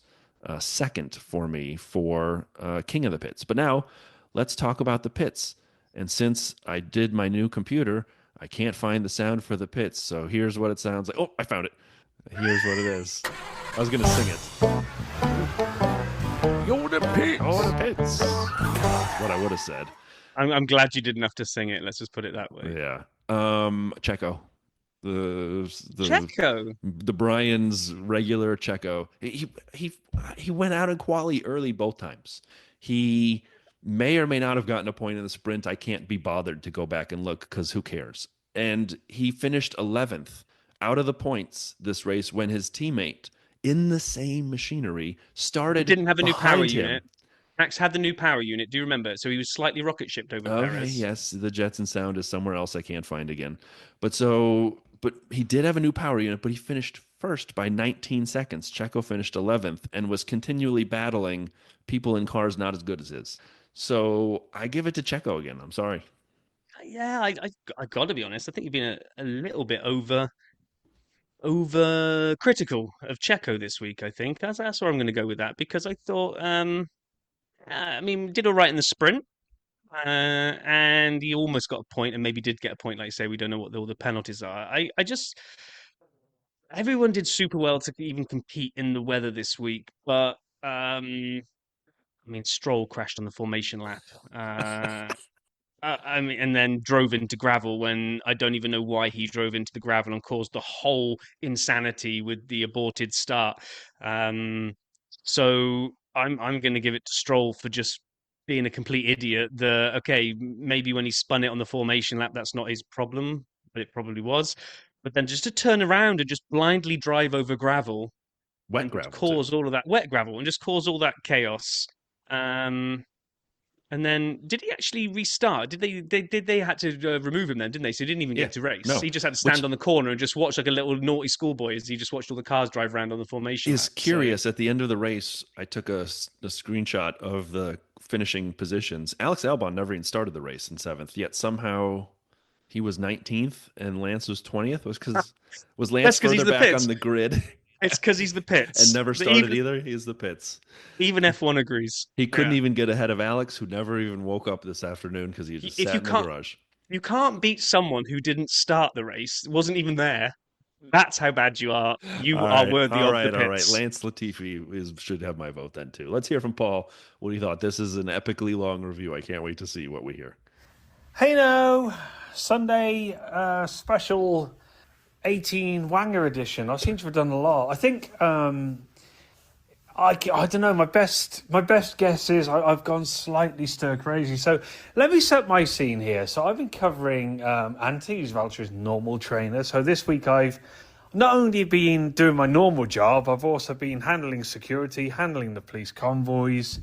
second for me for King of the Pits. But now let's talk about the pits. And since I did my new computer, I can't find the sound for the pits, so here's what it sounds like. Oh, I found it. Here's what it is. I was going to sing it. You're the pits. Oh, the pits. What I would have said. I'm glad you didn't have to sing it. Let's just put it that way. Yeah. Checo. The Checo. the Brian's regular Checo. He went out in quali early both times. He may or may not have gotten a point in the sprint. I can't be bothered to go back and look because who cares? And he finished 11th out of the points this race when his teammate in the same machinery started. Didn't have a new power behind him. unit. Max had the new power unit. Do you remember? So he was slightly rocket shipped over Okay, Perez. yes, the Jetson sound is somewhere else I can't find again. But he did have a new power unit, but he finished first by 19 seconds. Checo finished 11th and was continually battling people in cars not as good as his. So I give it to Checo again. I'm sorry. Yeah, I got to be honest. I think you've been a little bit over critical of Checo this week. I think that's where I'm going to go with that because I thought I mean, did all right in the sprint. And he almost got a point, and maybe did get a point. Like I say, we don't know what all the penalties are. I just everyone did super well to even compete in the weather this week, but I mean, Stroll crashed on the formation lap. I mean, and then drove into gravel when I don't even know why he drove into the gravel and caused the whole insanity with the aborted start. Um, so I'm going to give it to Stroll for just being a complete idiot. Okay, maybe when he spun it on the formation lap, that's not his problem, but it probably was. But then just to turn around and just blindly drive over gravel Wet and gravel too. cause all of that wet gravel and just cause all that chaos. Um, and then, did he actually restart? Did they had to remove him then? Didn't they? So he didn't even Yeah. get to race. No. He just had to Which stand on the corner and just watch like a little naughty schoolboy as he just watched all the cars drive around on the formation is lap. So curious. At the end of the race, I took a screenshot of the finishing positions. Alex Albon never even started the race in seventh, yet somehow he was 19th and Lance was 20th. Was Lance that's because he's further the back on pits. the grid It's because he's the and pits. never started either? He's the pits. Even F1 agrees. He couldn't Yeah. even get ahead of Alex, who never even woke up this afternoon because he just If sat you in the can't garage. you can't beat someone who didn't start the race, wasn't even there. That's how bad you are. You All are right, worthy all of the right, all right. pits. Lance Latifi should have my vote then too. Let's hear from Paul what he thought. This is an epically long review. I can't wait to see what we hear. Hey no, Sunday special 18 Wanger edition. I seem to have done a lot. I think I don't know. My best guess is I've gone slightly stir crazy. So let me set my scene here. So I've been covering Ante, who's Valtteri's normal trainer. So this week I've not only been doing my normal job, I've also been handling security, handling the police convoys,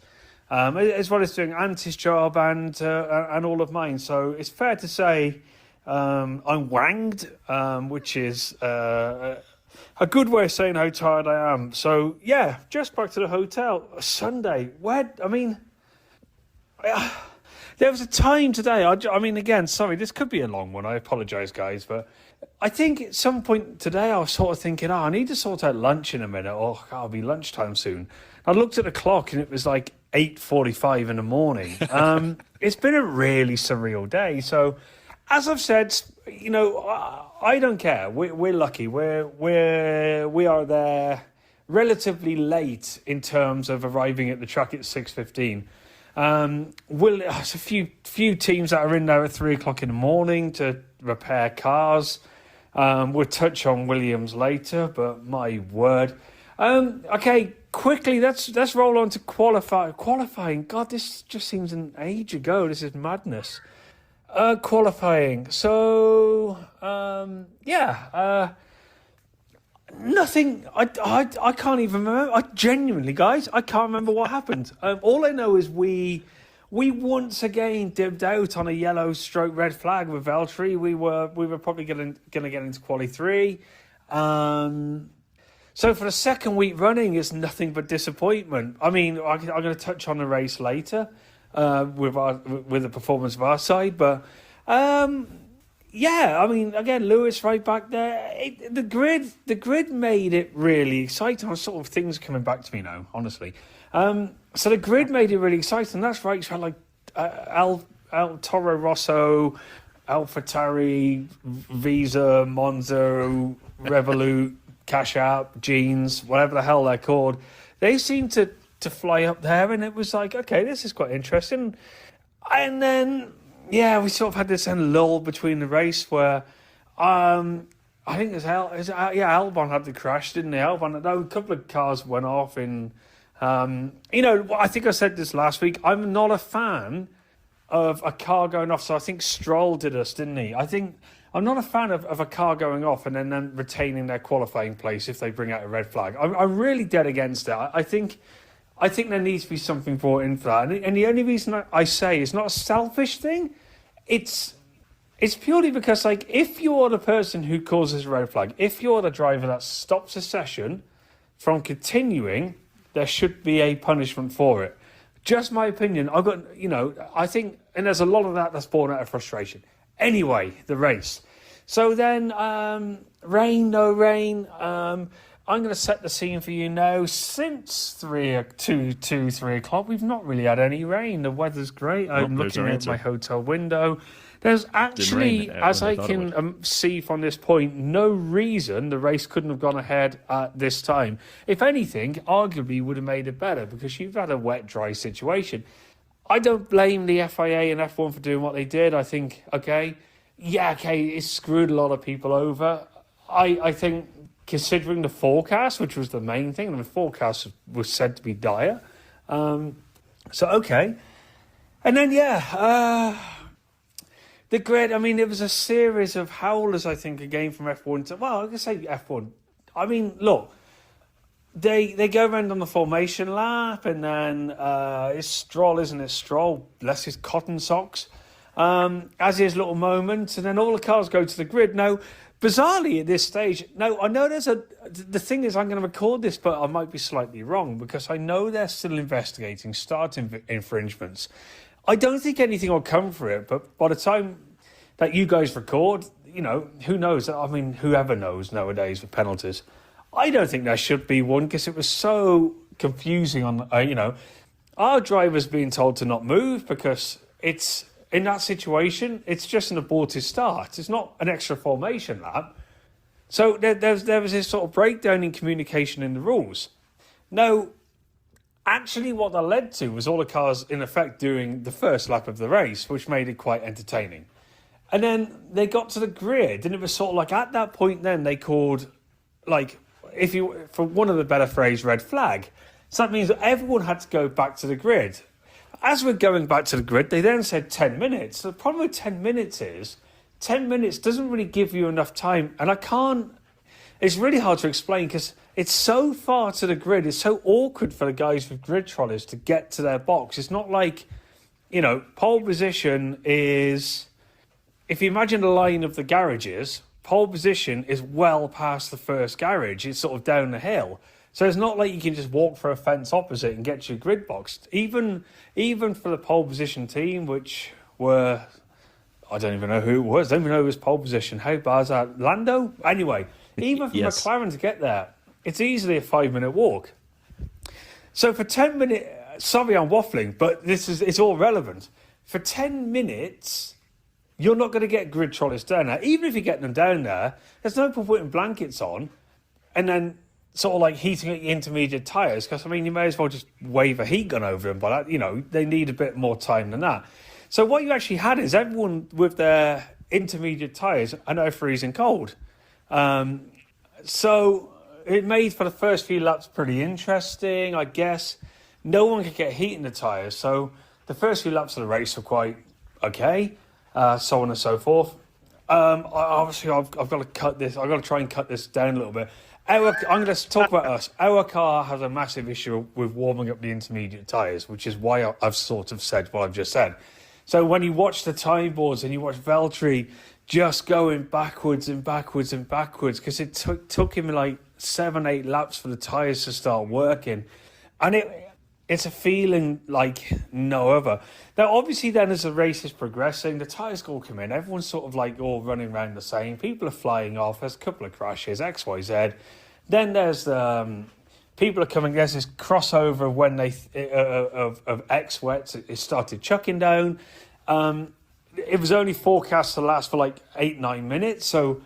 as well as doing Ante's job and all of mine. So it's fair to say I'm wanged, which is a good way of saying how tired I am. So, yeah, just back to the hotel. Sunday. There was a time today. I mean, again, sorry, this could be a long one. I apologise, guys. But I think at some point today I was sort of thinking, I need to sort out lunch in a minute. Oh, it'll be lunchtime soon. I looked at the clock and it was like 8:45 in the morning. It's been a really surreal day. So, as I've said, I don't care. We're lucky. We are there relatively late in terms of arriving at the track at 6:15. There's a few teams that are in there at 3:00 in the morning to repair cars. We'll touch on Williams later, but my word. Okay, quickly let's roll on to qualifying. God, this just seems an age ago. This is madness. Qualifying. So, nothing. I can't even remember. I genuinely, guys, I can't remember what happened. All I know is we once again dibbed out on a yellow stroke red flag with Valtteri. We were probably going to get into Quali 3. So for the second week running, it's nothing but disappointment. I mean, I'm going to touch on the race later. With the performance of our side, but I mean, again, Lewis right back there. The grid made it really exciting. Sort of things coming back to me now, honestly. So the grid made it really exciting. That's right. So like El Toro Rosso, AlphaTauri, Visa, Monza, Revolut, Cash App, Jeans, whatever the hell they're called. They seem to fly up there, and it was like, okay, this is quite interesting. And then, we sort of had this lull between the race where, I think Albon had the crash, didn't he? A couple of cars went off in, I think I said this last week, I'm not a fan of a car going off, so I think Stroll did us, didn't he? I'm not a fan of a car going off and then retaining their qualifying place if they bring out a red flag. I'm really dead against it. I think there needs to be something brought in for that. And the only reason I say it's not a selfish thing, it's purely because, like, if you're the person who causes a red flag, if you're the driver that stops a session from continuing, there should be a punishment for it. Just my opinion. I think, and there's a lot of that's born out of frustration. Anyway, the race. So then, rain, no rain. I'm going to set the scene for you now. Since 3 o'clock, we've not really had any rain. The weather's great. I'm there's looking our out answer. my hotel window. There's actually, rain as when I I thought it can would. see from this point, no reason the race couldn't have gone ahead at this time. If anything, arguably would have made it better because you've had a wet, dry situation. I don't blame the FIA and F1 for doing what they did. I think, it screwed a lot of people over. I think, considering the forecast, which was the main thing, and the forecast was said to be dire. Okay. And then, the grid, I mean, it was a series of howlers, I think, again from F1 to, well, I can say F1. I mean, look, they go around on the formation lap, and then it's Stroll, isn't it? Stroll, bless his cotton socks, as his little moment, and then all the cars go to the grid. Now, bizarrely at this stage, now, I know the thing is, I'm going to record this, but I might be slightly wrong, because I know they're still investigating start infringements. I don't think anything will come for it, but by the time that you guys record, who knows? I mean, whoever knows nowadays with penalties. I don't think there should be one because it was so confusing on, our drivers being told to not move because it's, in that situation, it's just an aborted start. It's not an extra formation lap. So there was this sort of breakdown in communication in the rules. Now, actually, what that led to was all the cars, in effect, doing the first lap of the race, which made it quite entertaining. And then they got to the grid, and it was sort of like, at that point then, they called, like, for one of the better phrase, red flag. So that means that everyone had to go back to the grid. As we're going back to the grid, they then said 10 minutes. So the problem with 10 minutes is, 10 minutes doesn't really give you enough time, and it's really hard to explain because it's so far to the grid. It's so awkward for the guys with grid trolleys to get to their box. It's not like, pole position is, if you imagine the line of the garages, pole position is well past the first garage. It's sort of down the hill. So it's not like you can just walk for a fence opposite and get your grid box. Even for the pole position team, which were, I don't even know who it was. I don't even know who was pole position. How bad is that? Lando? Anyway, even for Yes. McLaren to get there, it's easily a 5-minute walk. So for 10 minutes, sorry I'm waffling, but it's all relevant. For 10 minutes, you're not going to get grid trolleys down there. Even if you get them down there, there's no point putting blankets on and then sort of like heating the intermediate tyres, because, I mean, you may as well just wave a heat gun over them, but, they need a bit more time than that. So what you actually had is everyone with their intermediate tyres are now freezing cold. So it made for the first few laps pretty interesting, I guess. No one could get heat in the tyres, so the first few laps of the race were quite okay, so on and so forth. Obviously, I've got to cut this. I've got to try and cut this down a little bit. I'm going to talk about us. Our car has a massive issue with warming up the intermediate tyres, which is why I've sort of said what I've just said. So when you watch the time boards and you watch Valtteri just going backwards and backwards and backwards, because it took him like 7-8 laps for the tyres to start working. And it's a feeling like no other. Now, obviously, then as the race is progressing, the tyres all come in. Everyone's sort of like all running around the same. People are flying off. There's a couple of crashes, X, Y, Z. Then there's people are coming. There's this crossover when of X wets. It started chucking down. It was only forecast to last for like 8-9 minutes. So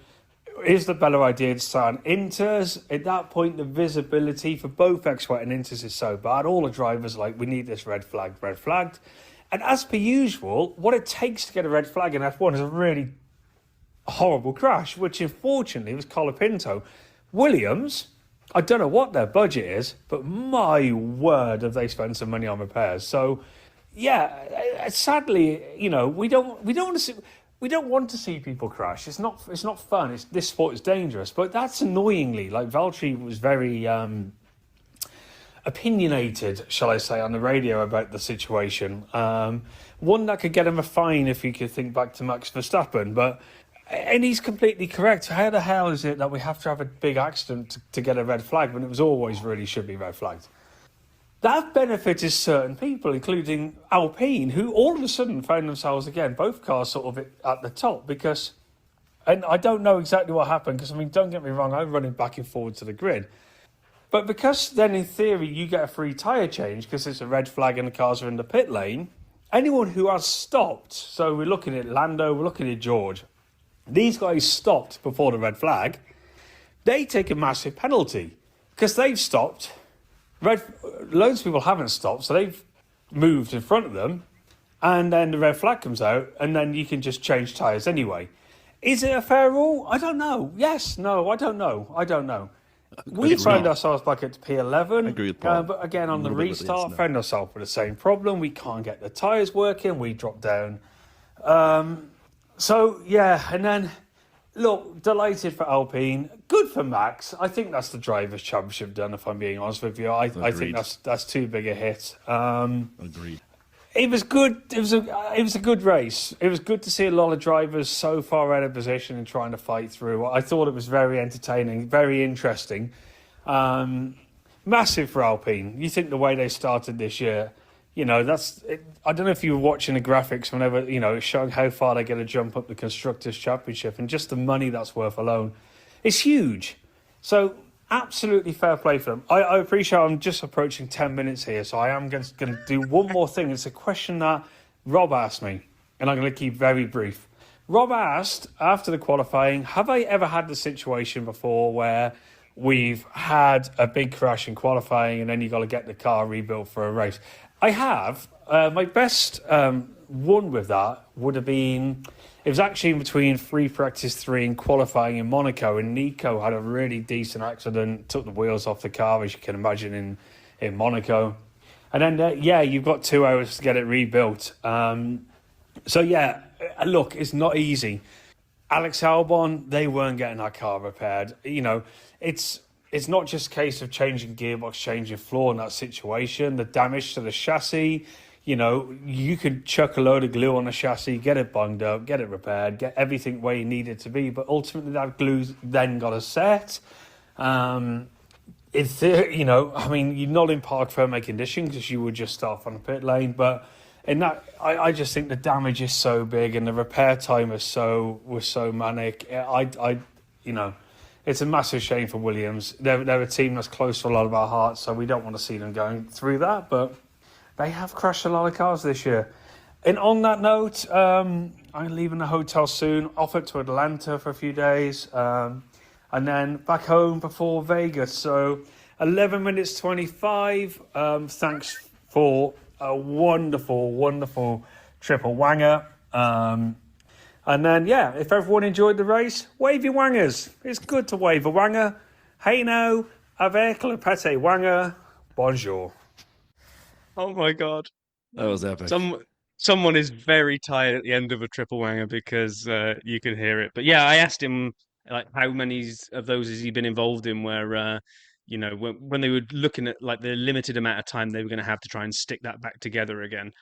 is the better idea to start on Inters? At that point, the visibility for both X-Wet and Inters is so bad. All the drivers are like, we need this red flagged. And as per usual, what it takes to get a red flag in F1 is a really horrible crash, which unfortunately was Colapinto. Williams, I don't know what their budget is, but my word, have they spent some money on repairs. So, yeah, sadly, we don't want to see people crash. It's not fun. This sport is dangerous. But that's annoyingly, like Valtteri was very opinionated, shall I say, on the radio about the situation. One that could get him a fine if he could think back to Max Verstappen. And he's completely correct. How the hell is it that we have to have a big accident to get a red flag when it was always really should be red flagged? That benefited certain people, including Alpine, who all of a sudden found themselves again, both cars sort of at the top because, and I don't know exactly what happened because, I mean, don't get me wrong, I'm running back and forward to the grid. But because then in theory you get a free tyre change because it's a red flag and the cars are in the pit lane, anyone who has stopped, so we're looking at Lando, we're looking at George, these guys stopped before the red flag, they take a massive penalty because they've stopped. Loads of people haven't stopped, so they've moved in front of them, and then the red flag comes out, and then you can just change tyres anyway. Is it a fair rule? I don't know. Yes, no, I don't know. We found ourselves back at P11. I agree with Paul. But again, on the little bit with the restart, yes, no. found ourselves with the same problem. We can't get the tyres working. We dropped down. So, yeah, and then, look, delighted for Alpine. Good for Max. I think that's the Drivers' Championship done, if I'm being honest with you. I think that's too big a hit. Agreed. It was good. It was a good race. It was good to see a lot of drivers so far out of position and trying to fight through. I thought it was very entertaining, very interesting. Massive for Alpine. You think the way they started this year, I don't know if you were watching the graphics whenever, it's showing how far they're going to jump up the Constructors' Championship, and just the money that's worth alone is huge. So absolutely fair play for them. I appreciate I'm just approaching 10 minutes here, so I am going to do one more thing. It's a question that Rob asked me, and I'm going to keep very brief. Rob asked, after the qualifying, have I ever had the situation before where we've had a big crash in qualifying and then you've got to get the car rebuilt for a race? I have. My best one with that would have been... It was actually in between free practice 3 and qualifying in Monaco, and Nico had a really decent accident, took the wheels off the car, as you can imagine, in Monaco. And then, you've got 2 hours to get it rebuilt. Look, it's not easy. Alex Albon, they weren't getting that car repaired. It's not just a case of changing gearbox, changing floor in that situation. The damage to the chassis... you could chuck a load of glue on the chassis, get it bunged up, get it repaired, get everything where you need it to be. But ultimately, that glue's then got to set. You're not in park firm condition because you would just start on the pit lane. But in that, I just think the damage is so big and the repair time was so manic. It's a massive shame for Williams. They're a team that's close to a lot of our hearts, so we don't want to see them going through that. But they have crashed a lot of cars this year. And on that note, I'm leaving the hotel soon, off it to Atlanta for a few days, and then back home before Vegas. So 11 minutes 25. Thanks for a wonderful, wonderful triple wanger. And then, if everyone enjoyed the race, wave your wangers. It's good to wave a wanger. Hey now, avec le pate wanger. Bonjour. Oh my God. That was epic. Someone is very tired at the end of a triple wanger because you can hear it. But yeah, I asked him like how many of those has he been involved in where when they were looking at like the limited amount of time they were going to have to try and stick that back together again.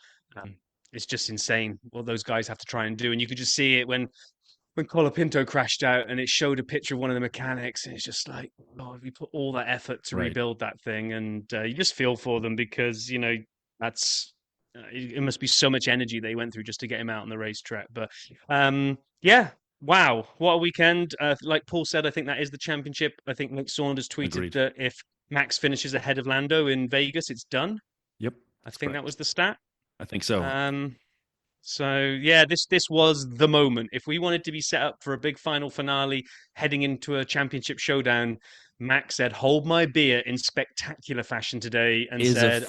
It's just insane what those guys have to try and do. And you could just see it when Colapinto crashed out and it showed a picture of one of the mechanics, and it's just like, oh, we put all that effort to rebuild that thing, and you just feel for them because that's it must be so much energy they went through just to get him out on the racetrack. But wow, what a weekend! Like Paul said, I think that is the championship. I think Nick Saunders tweeted that if Max finishes ahead of Lando in Vegas, it's done. Yep, I think that was the stat. I think so. So yeah, this was the moment. If we wanted to be set up for a big final finale heading into a championship showdown, Max said, "Hold my beer" in spectacular fashion today, and said,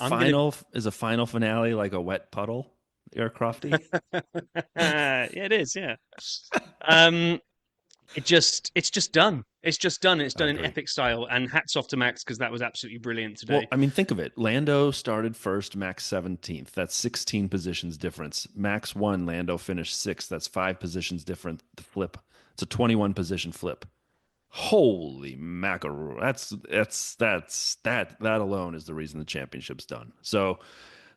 Is a final finale like a wet puddle, Aircrafty? yeah, it is. Yeah. It's just done. It's just done. It's done in epic style. And hats off to Max because that was absolutely brilliant today. Well, I mean, think of it. Lando started first, Max 17th. That's 16 positions difference. Max won, Lando finished 6th. That's 5 positions different. The flip. It's a 21 position flip. Holy mackerel. That alone is the reason the championship's done. So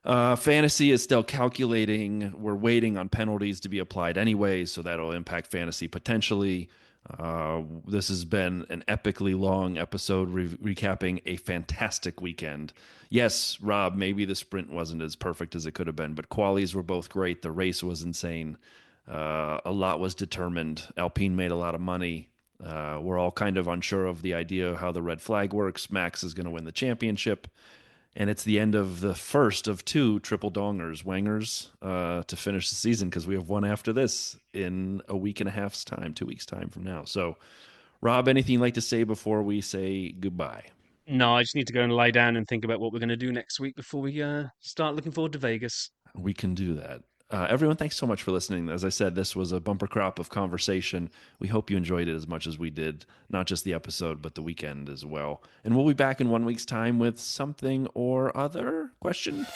fantasy is still calculating. We're waiting on penalties to be applied anyway, so that'll impact fantasy potentially. This has been an epically long episode recapping a fantastic weekend. Yes, Rob, maybe the sprint wasn't as perfect as it could have been, but qualies were both great. The race was insane. A lot was determined. Alpine made a lot of money. We're all kind of unsure of the idea of how the red flag works. Max is going to win the championship. And it's the end of the first of two triple dongers, wangers, to finish the season because we have one after this in a week and a half's time, 2 weeks' time from now. So, Rob, anything you'd like to say before we say goodbye? No, I just need to go and lie down and think about what we're going to do next week before we start looking forward to Vegas. We can do that. Everyone, thanks so much for listening. As I said, this was a bumper crop of conversation. We hope you enjoyed it as much as we did, not just the episode, but the weekend as well. And we'll be back in 1 week's time with something or other question.